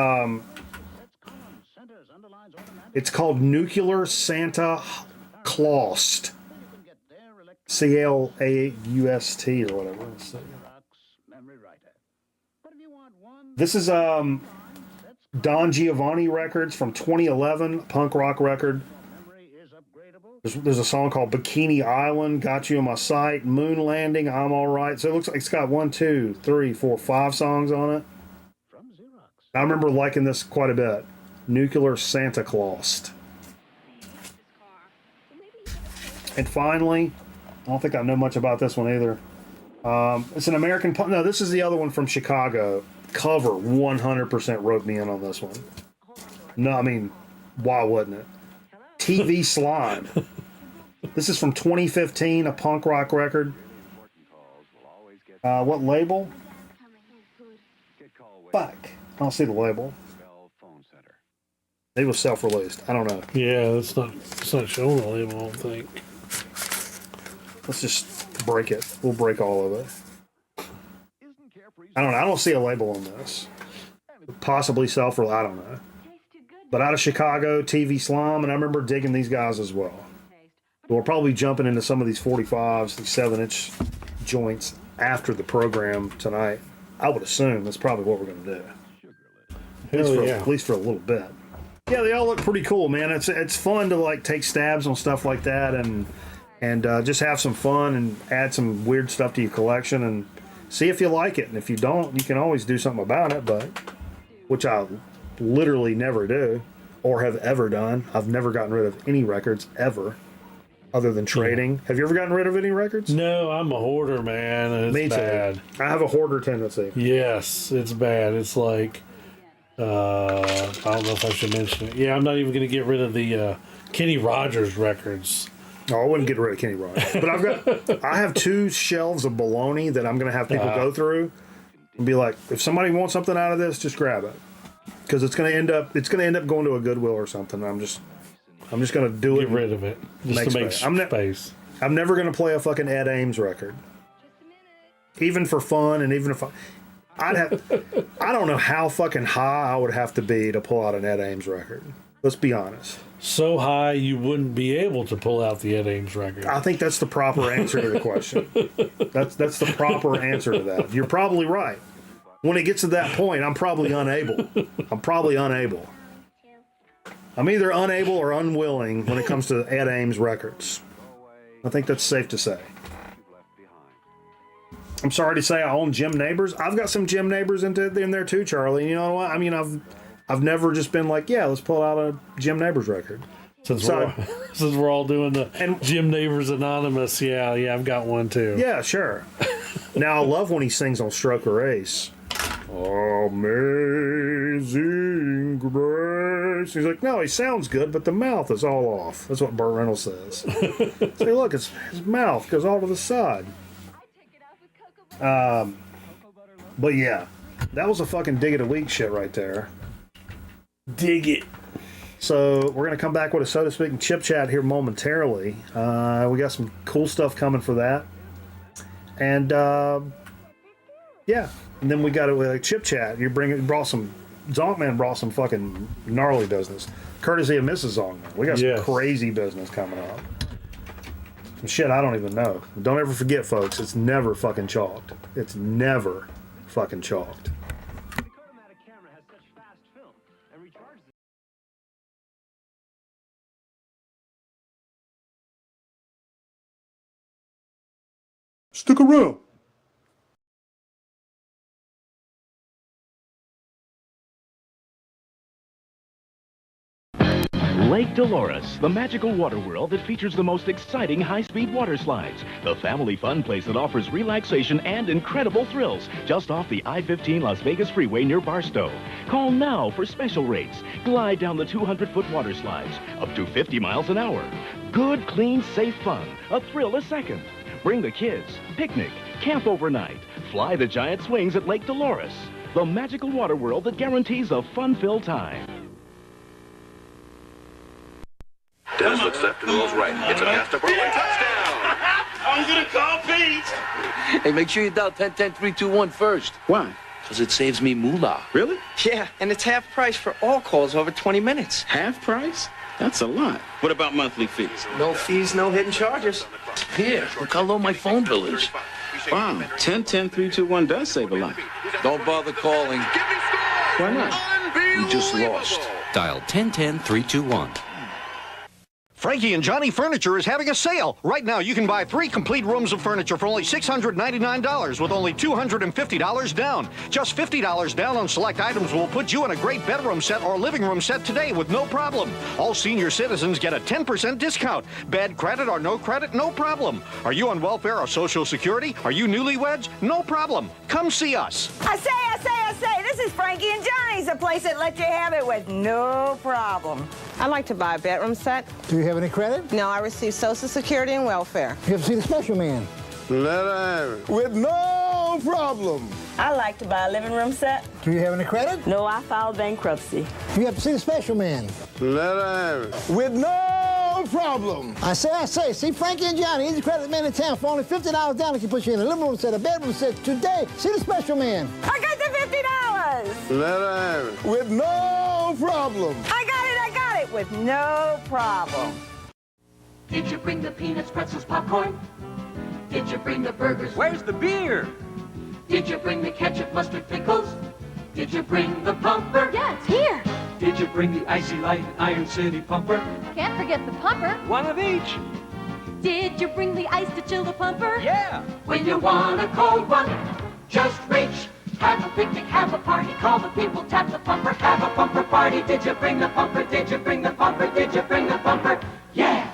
it's called Nuclear Santa Claust. CLAUST or whatever. This is Don Giovanni Records from 2011, punk rock record. There's a song called Bikini Island, Got You in My Sight, Moon Landing, I'm Alright. So it looks like it's got 1, 2, 3, 4, 5 songs on it. I remember liking this quite a bit. Nuclear Santa Claus. And finally, I don't think I know much about this one either. It's an American punk. No, this is the other one from Chicago. Cover 100% wrote me in on this one. No, I mean, why wouldn't it? TV Slime. This is from 2015, a punk rock record. What label? Fuck. I don't see the label. It was self-released. I don't know. Yeah, it's not showing the label, I don't think. Let's just break it. We'll break all of it. I don't know. I don't see a label on this. Possibly self-released. I don't know. But out of Chicago, TV Slime, and I remember digging these guys as well. We'll probably jumping into some of these 45s, these 7-inch joints after the program tonight. I would assume that's probably what we're going to do. At least for a little bit. Yeah, they all look pretty cool, man. It's fun to like take stabs on stuff like that and just have some fun and add some weird stuff to your collection and see if you like it. And if you don't, you can always do something about it, but which I literally never do or have ever done. I've never gotten rid of any records ever other than trading. Have you ever gotten rid of any records? No, I'm a hoarder, man. And it's Me too. bad. I have a hoarder tendency. Yes, it's bad. It's like, I don't know if I should mention it. Yeah, I'm not even going to get rid of the Kenny Rogers records. No, I wouldn't get rid of Kenny Rogers. But I have 2 shelves of baloney that I'm going to have people go through and be like, if somebody wants something out of this, just grab it. Because it's going to end up going to a Goodwill or something. I'm just going to do it. Get rid of it. Just to make space. I'm never going to play a fucking Ed Ames record. Even for fun and even if I don't know how fucking high I would have to be to pull out an Ed Ames record. Let's be honest. So high you wouldn't be able to pull out the Ed Ames record. I think that's the proper answer to the question. That's the proper answer to that. You're probably right. When it gets to that point, I'm probably unable. I'm either unable or unwilling when it comes to Ed Ames records. I think that's safe to say. I'm sorry to say I own Jim Neighbors. I've got some Jim Neighbors in there too, Charlie. And you know what? I mean, I've never just been like, yeah, let's pull out a Jim Neighbors record. Since we're all doing the Jim Neighbors Anonymous, yeah, I've got one too. Yeah, sure. Now I love when he sings on Stroker Ace. Amazing Grace. Bruce? He's like, no, he sounds good, but the mouth is all off. That's what Burt Reynolds says. Say, look, his mouth goes all to the side. But yeah, that was a fucking dig of the week shit right there. Dig it. So we're going to come back with a Soda Speak and Chip Chat here momentarily. We got some cool stuff coming for that. And yeah, and then we got a Chip Chat. Zonkman brought some fucking gnarly business. Courtesy of Mrs. Zonkman. We got some crazy business coming up. Some shit I don't even know. Don't ever forget, folks, it's never fucking chalked. It's never fucking chalked. Stick around. Lake Dolores, the magical water world that features the most exciting high-speed water slides. The family fun place that offers relaxation and incredible thrills just off the I-15 Las Vegas freeway near Barstow. Call now for special rates. Glide down the 200-foot water slides, up to 50 miles an hour. Good, clean, safe fun. A thrill a second. Bring the kids, picnic, camp overnight. Fly the giant swings at Lake Dolores. The magical water world that guarantees a fun-filled time. Dennis looks left and rolls right. It's a pass to Burley. Touchdown! I'm gonna call Pete. Hey, make sure you dial 10-10-3-2-1 first. Why? Because it saves me moolah. Really? Yeah, and it's half price for all calls over 20 minutes. Half price? That's a lot. What about monthly fees? No fees, no hidden charges. Here, look how low my phone bill is. Wow, 10-10-3-2-1 does save a lot. Don't bother calling. Why not? We just lost. Dial 10-10-3-2-1. Frankie and Johnny Furniture is having a sale. Right now, you can buy 3 complete rooms of furniture for only $699 with only $250 down. Just $50 down on select items will put you in a great bedroom set or living room set today with no problem. All senior citizens get a 10% discount. Bad credit or no credit, no problem. Are you on welfare or Social Security? Are you newlyweds? No problem. Come see us. I say, this is Frankie and Johnny's, the place that lets you have it with no problem. I'd like to buy a bedroom set. Do you have any credit? No, I receive Social Security and welfare. You have to see the special man. Let her have it. With no problem. I'd like to buy a living room set. Do you have any credit? No, I filed bankruptcy. You have to see the special man. Let her have it. With no problem. I say, see Frankie and Johnny, he's the credit man in town. For only $50 down, he can put you in a living room set, a bedroom set today. See the special man. I got the $50. Let her have it. With no problem. I got it with no problem. Did you bring the peanuts, pretzels, popcorn? Did you bring the burgers? Where's the beer? Did you bring the ketchup, mustard, pickles? Did you bring the pumper? Yeah, it's here. Did you bring the icy light Iron City pumper? Can't forget the pumper. One of each. Did you bring the ice to chill the pumper? Yeah. When you want a cold one, just reach. Have a picnic, have a party, call the people, tap the pumper, have a pumper party. Did you bring the pumper? Did you bring the pumper? Did you bring the pumper? Yeah!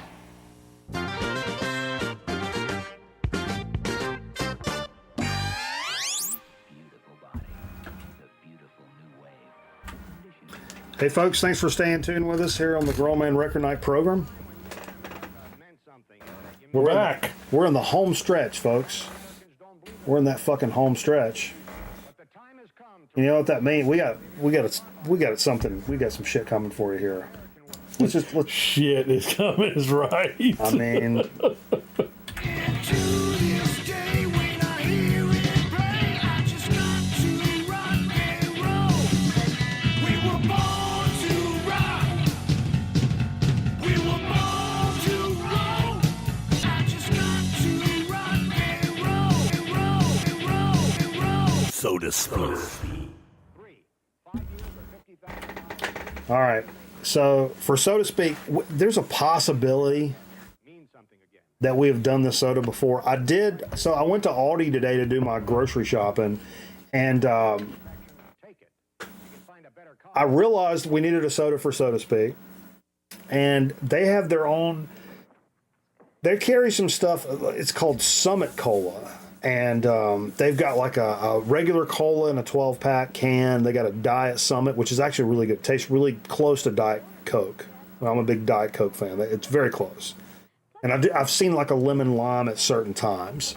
Hey folks, thanks for staying tuned with us here on the Grown Man Record Night program. We're back. We're in the home stretch, folks. We're in that fucking home stretch. You know what that means? We got some shit coming for you here. Let's shit is coming is right. I mean, so to speak. All right. So, for So to Speak, there's a possibility that we have done this soda before. I did. So, I went to Aldi today to do my grocery shopping, and I realized we needed a soda for So to Speak, and they have their own. They carry some stuff. It's called Summit Cola, And they've got like a regular cola in a 12-pack can. They got a Diet Summit, which is actually really good. It tastes really close to Diet Coke. Well, I'm a big Diet Coke fan. It's very close. And I've seen like a lemon lime at certain times.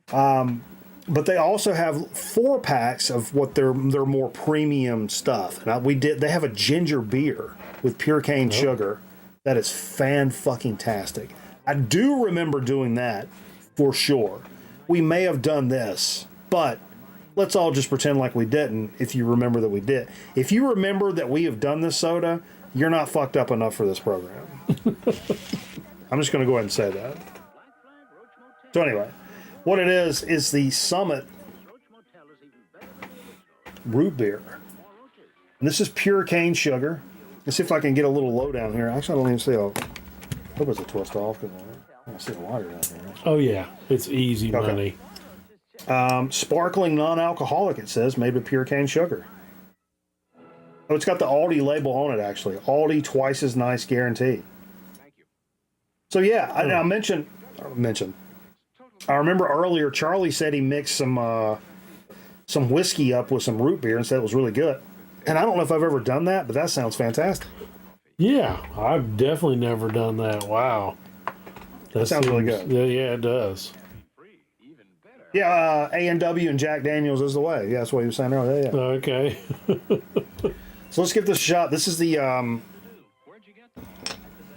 But they also have 4-packs of what their more premium stuff. And they have a ginger beer with pure cane sugar that is fan-fucking-tastic. I do remember doing that for sure. We may have done this, but let's all just pretend like we didn't if you remember that we did. If you remember that we have done this soda, you're not fucked up enough for this program. I'm just going to go ahead and say that. So anyway, what it is the Summit root beer. And this is pure cane sugar. Let's see if I can get a little low down here. Actually, I don't even see I hope it's a twist off because I don't see the water down here. Oh, yeah. It's easy money. Sparkling non-alcoholic, it says, made with pure cane sugar. Oh, it's got the Aldi label on it, actually. Aldi twice as nice guarantee. So, yeah, I mentioned. I remember earlier Charlie said he mixed some whiskey up with some root beer and said it was really good. And I don't know if I've ever done that, but that sounds fantastic. Yeah, I've definitely never done that. Wow. That sounds really good. Yeah, it does. Yeah, A&W and Jack Daniels is the way. Yeah, that's what he was saying earlier. Yeah. Okay. So let's give this a shot. This is the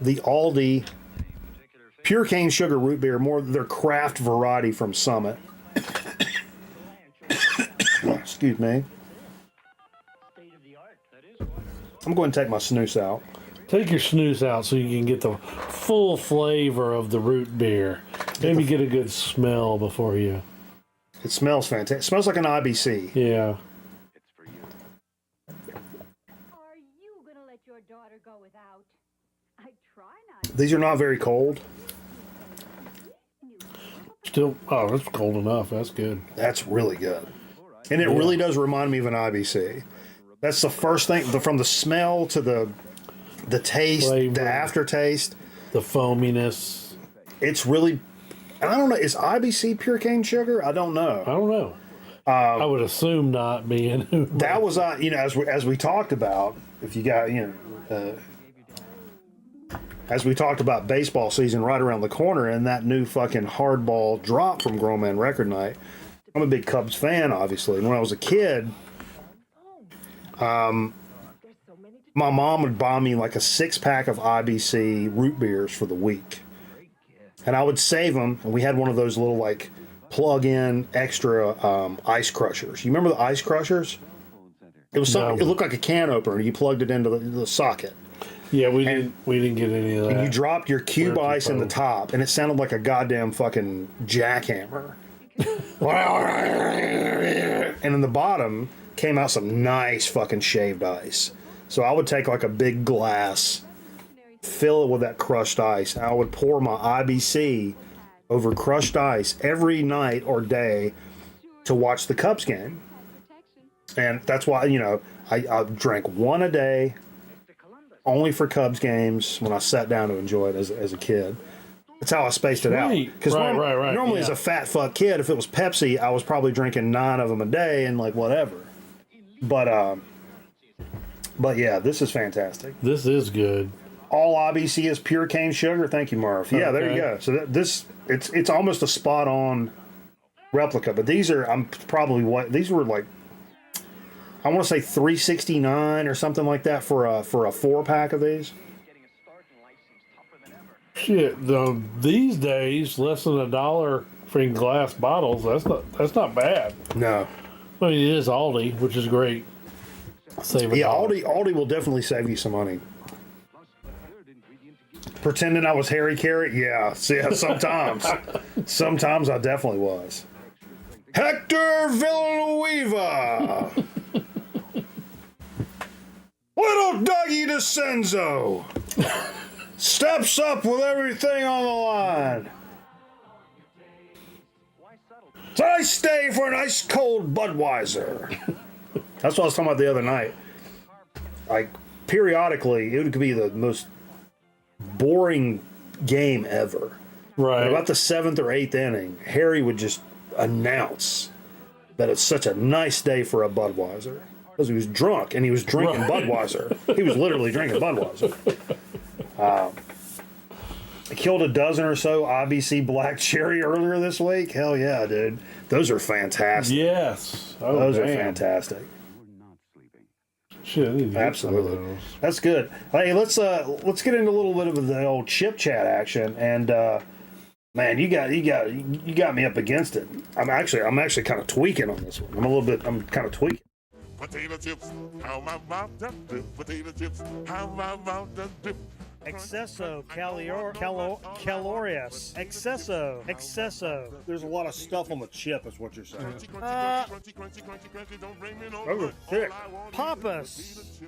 Aldi pure cane sugar root beer, more their craft variety from Summit. Excuse me. I'm going to take my snooze out. Take your snooze out so you can get the full flavor of the root beer. Maybe get a good smell before you. It smells fantastic. It smells like an IBC. Yeah. Are you gonna let your daughter go without? I try not. These are not very cold. Still, that's cold enough. That's good. That's really good. And it really does remind me of an IBC. That's the first thing, from the smell to the taste, flavor, the aftertaste. The foaminess. It's really, and I don't know, is IBC pure cane sugar? I don't know. I don't know. I would assume not being. That was, as we talked about, if you got, as we talked about baseball season right around the corner and that new fucking hardball drop from Grown Man Record Night. I'm a big Cubs fan, obviously. And when I was a kid, my mom would buy me like a 6-pack of IBC root beers for the week. And I would save them. And we had one of those little like plug-in extra ice crushers. You remember the ice crushers? It was something. No. It looked like a can opener. You plugged it into the socket. Yeah, we didn't get any of that. And you dropped your cube ice in the top, and it sounded like a goddamn fucking jackhammer. And in the bottom came out some nice fucking shaved ice. So I would take like a big glass, fill it with that crushed ice, and I would pour my IBC over crushed ice every night or day to watch the Cubs game. And that's why, I drank one a day, only for Cubs games when I sat down to enjoy it as a kid. That's how I spaced it out. Because normally as a fat fuck kid, if it was Pepsi, I was probably drinking 9 of them a day and like whatever. But yeah, this is fantastic. This is good. All IBC is pure cane sugar. Thank you, Murph. Yeah, there you go. So it's almost a spot on replica. But these are these were like, I want to say $3.69 or something like that for a 4-pack of these. Shit, though, these days less than $1 for glass bottles. That's not bad. No, I mean it is Aldi, which is great. Aldi will definitely save you some money. Pretending I was Harry Carey, yeah. Sometimes, sometimes I definitely was. Hector Villanueva, little Dougie DeCenzo. Steps up with everything on the line. So I stay for an ice cold Budweiser. That's what I was talking about the other night. Like, periodically, it would be the most boring game ever. Right. But about the 7th or 8th inning, Harry would just announce that it's such a nice day for a Budweiser. Because he was drunk and he was drinking Budweiser. He was literally drinking Budweiser. I killed a dozen or so IBC Black Cherry earlier this week. Hell yeah, dude. Those are fantastic. Yes. Oh, those are damn. fantastic. Shit, I need to get Absolutely. some of those. That's good. Hey, let's get into a little bit of the old chip chat action. And man, you got me up against it. I'm actually kind of tweaking on this one. I'm kind of tweaking. Potato chips, how my mouth does dip. Potato chips, how my mouth does dip. Excesso, calorious. Excesso. There's a lot of stuff on the chip, is what you're saying. Those are thick. Papas.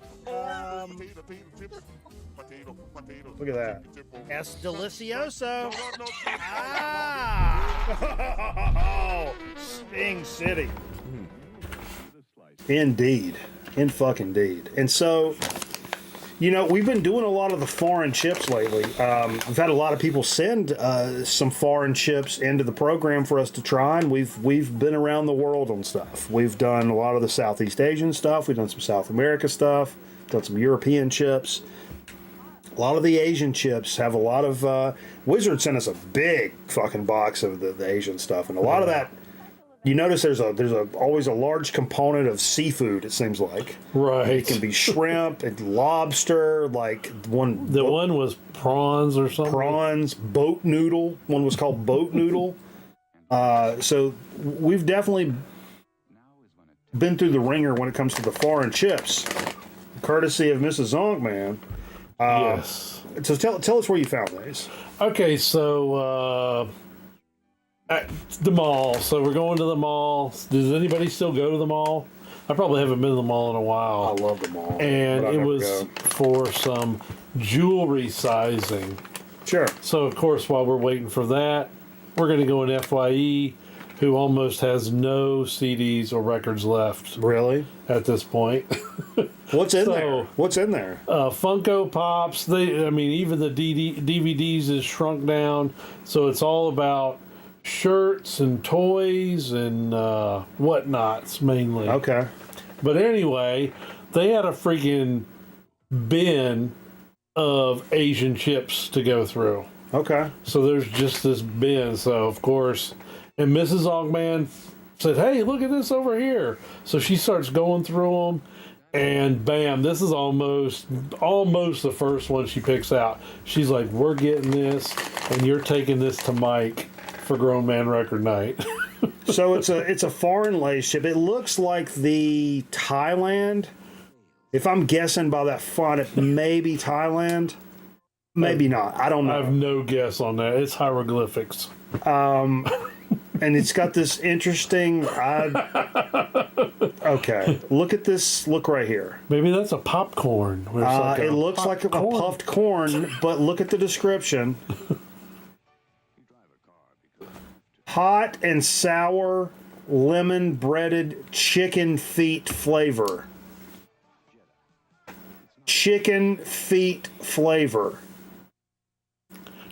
Look at that. Es delicioso. Ah! Sting City. Indeed. In fucking deed. And so, you know, we've been doing a lot of the foreign chips lately. We've had a lot of people send some foreign chips into the program for us to try, and we've been around the world on stuff. We've done a lot of the Southeast Asian stuff. We've done some South America stuff. Done some European chips. A lot of the Asian chips have a lot of... Wizard sent us a big fucking box of the Asian stuff, and a lot of that... You notice there's always a large component of seafood, it seems like. Right. It can be shrimp and lobster, like one... The one was prawns or something? Prawns, boat noodle. One was called boat noodle. So we've definitely been through the ringer when it comes to the foreign chips, courtesy of Mrs. Zonkman. Yes. So tell us where you found these. Okay, so... at the mall. So we're going to the mall. Does anybody still go to the mall? I probably haven't been to the mall in a while. I love the mall. And it was for some jewelry sizing. Sure. So, of course, while we're waiting for that, we're going to go in FYE, who almost has no CDs or records left. Really? At this point. What's in there? What's in there? Funko Pops. Even the DVDs is shrunk down. So it's all about shirts and toys and whatnots mainly. Okay. But anyway, they had a freaking bin of Asian chips to go through. Okay. So there's just this bin. So, of course, and Mrs. Ogman said, hey, look at this over here. So she starts going through them. And bam, this is almost the first one she picks out. She's like, we're getting this, and you're taking this to Mike for Grown Man Record Night. So it's a foreign lace chip. It looks like the Thailand. If I'm guessing by that font, it may be Thailand. Maybe not. I don't know. I have no guess on that. It's hieroglyphics. And it's got this interesting... okay. Look at this. Look right here. Maybe that's a popcorn. It looks like a puffed corn, but look at the description. Hot and sour lemon breaded chicken feet flavor. Chicken feet flavor.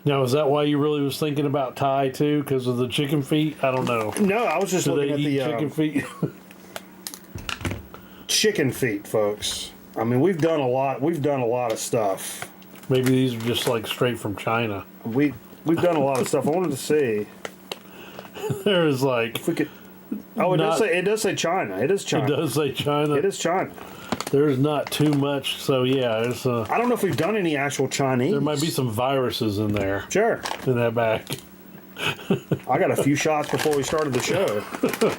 Now, is that why you really was thinking about Thai too? Because of the chicken feet? I don't know. No, I was just looking at the chicken feet. Chicken feet, folks. I mean, we've done a lot of stuff. Maybe these are just like straight from China. We've done a lot of stuff. I wanted to see. There's like, if we could. Oh, it does say China. It is China. It does say China. It is China. There's not too much, so yeah. It's, I don't know if we've done any actual Chinese. There might be some viruses in there. Sure. In that bag. I got a few shots before we started the show.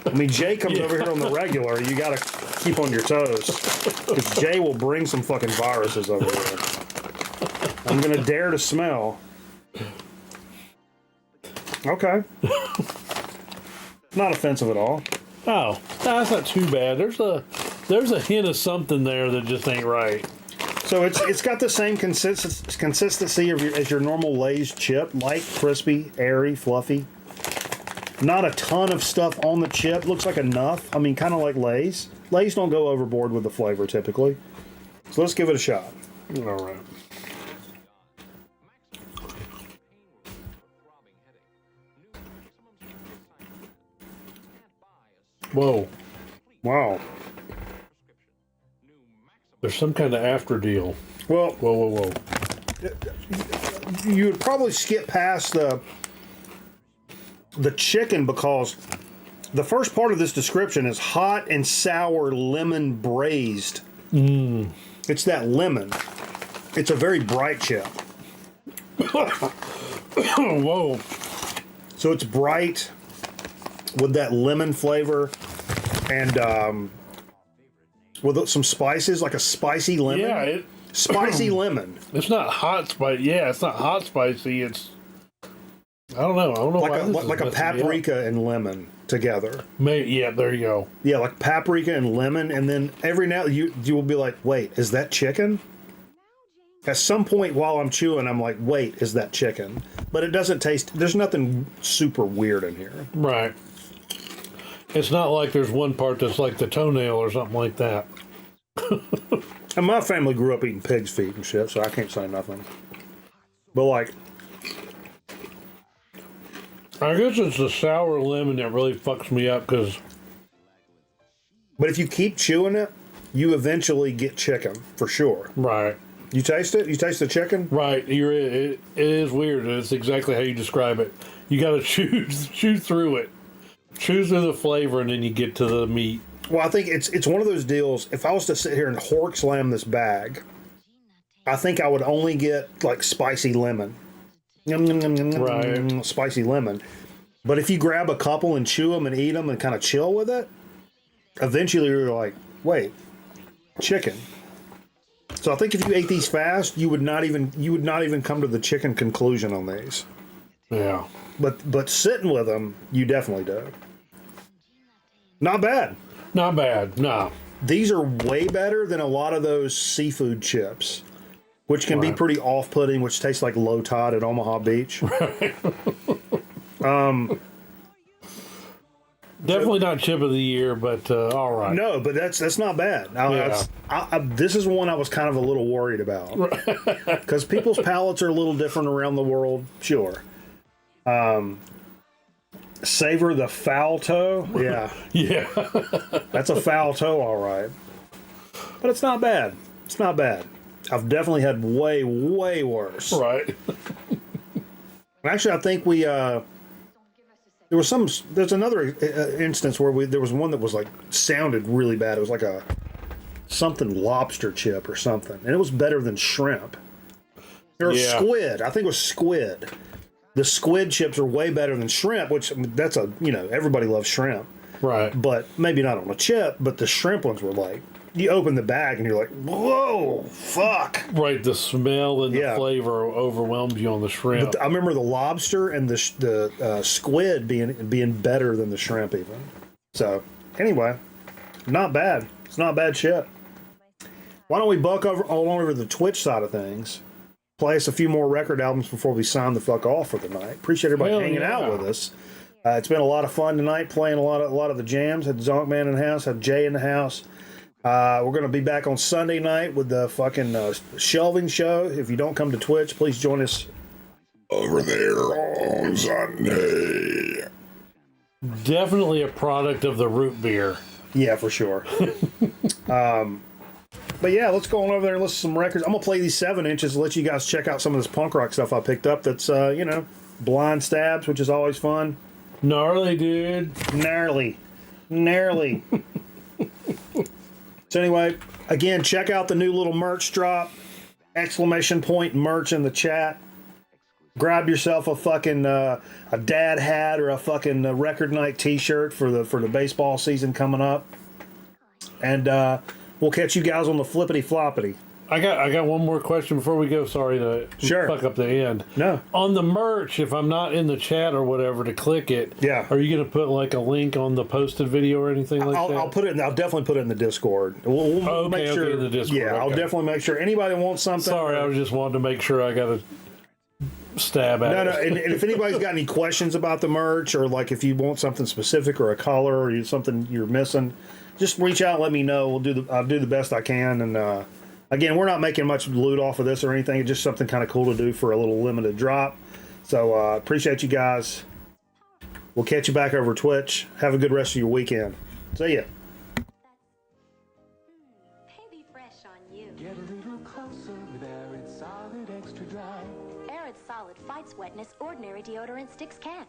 I mean, Jay comes over here on the regular. You got to keep on your toes. Because Jay will bring some fucking viruses over here. I'm going to dare to smell. Okay. Not offensive at all. Oh, that's not too bad. There's a hint of something there that just ain't right. So it's got the same consistency as your normal Lay's chip, light, crispy, airy, fluffy. Not a ton of stuff on the chip. Looks like enough. I mean, kind of like Lay's. Lay's don't go overboard with the flavor typically. So let's give it a shot. All right. Whoa. Wow. There's some kind of after deal. Well, whoa. You would probably skip past the chicken because the first part of this description is hot and sour lemon braised. It's that lemon. It's a very bright chip. Whoa. So it's bright with that lemon flavor and with some spices, like a spicy lemon. Yeah, spicy lemon. It's not hot spicy. Yeah, it's not hot spicy. It's I don't know. Like a paprika and lemon together. Yeah, there you go. Yeah, like paprika and lemon, and then every now you will be like, wait, is that chicken? At some point while I'm chewing, I'm like, wait, is that chicken? But it doesn't taste. There's nothing super weird in here. Right. It's not like there's one part that's like the toenail or something like that. And my family grew up eating pig's feet and shit, so I can't say nothing. But like, I guess it's the sour lemon that really fucks me up because. But if you keep chewing it, you eventually get chicken for sure. Right. You taste it? You taste the chicken? Right. It is weird. It's exactly how you describe it. You got to chew through it. Chew through the flavor, and then you get to the meat. Well, I think it's one of those deals. If I was to sit here and hork slam this bag, I think I would only get like spicy lemon. Right. Spicy lemon. But if you grab a couple and chew them and eat them and kind of chill with it, eventually you're like, wait, chicken. So I think if you ate these fast, you would not even come to the chicken conclusion on these. Yeah. But sitting with them, you definitely do. Not bad. Not bad. No. These are way better than a lot of those seafood chips, which can be pretty off-putting, which taste like low tide at Omaha Beach. Right. Definitely not chip of the year, but all right. No, but that's not bad. This is one I was kind of a little worried about because people's palates are a little different around the world. Sure. Savor the foul toe. Yeah. Yeah. That's a foul toe, all right. But it's not bad. It's not bad. I've definitely had way, way worse. Right. Actually, I think we there's another instance where there was one that was like sounded really bad. It was like a something lobster chip or something, and it was better than shrimp or squid. I think it was squid. The squid chips are way better than shrimp, which that's everybody loves shrimp, right? But maybe not on a chip. But the shrimp ones were like, you open the bag and you're like, whoa, fuck. Right, the smell and the flavor overwhelms you on the shrimp. But I remember the lobster and the squid being better than the shrimp even. So anyway, not bad. It's not a bad shit. Why don't we buck over to the Twitch side of things? Play us a few more record albums before we sign the fuck off for the night. Appreciate everybody hanging out with us. It's been a lot of fun tonight playing a lot of the jams. Had Zonkman in the house, had Jay in the house. We're going to be back on Sunday night with the fucking shelving show. If you don't come to Twitch, please join us over there on Sunday. Definitely a product of the root beer. Yeah, for sure. But yeah, let's go on over there and listen to some records. I'm going to play these 7 inches and let you guys check out some of this punk rock stuff I picked up that's, blind stabs, which is always fun. Gnarly, dude. Gnarly. So anyway, again, check out the new little merch drop. ! Merch in the chat. Grab yourself a fucking a dad hat or a fucking record night t-shirt for the baseball season coming up. And we'll catch you guys on the flippity floppity. I got one more question before we go. Sorry to fuck up the end. No. On the merch, if I'm not in the chat or whatever to click it, are you going to put like a link on the posted video or anything like that? I'll put it. I'll definitely put it in the Discord. We'll make sure. In the Discord. Yeah, I'll definitely make sure. Anybody wants something? Sorry, I was just wanting to make sure I got a stab at it. No. And if anybody's got any questions about the merch, or like if you want something specific or a color or something you're missing, just reach out and let me know. I'll do the best I can. And again, we're not making much loot off of this or anything. It's just something kind of cool to do for a little limited drop. So appreciate you guys. We'll catch you back over Twitch. Have a good rest of your weekend. See ya. Baby fresh on you. Get a little closer with Arid Solid Extra Dry. Arid Solid fights wetness ordinary deodorant sticks can't.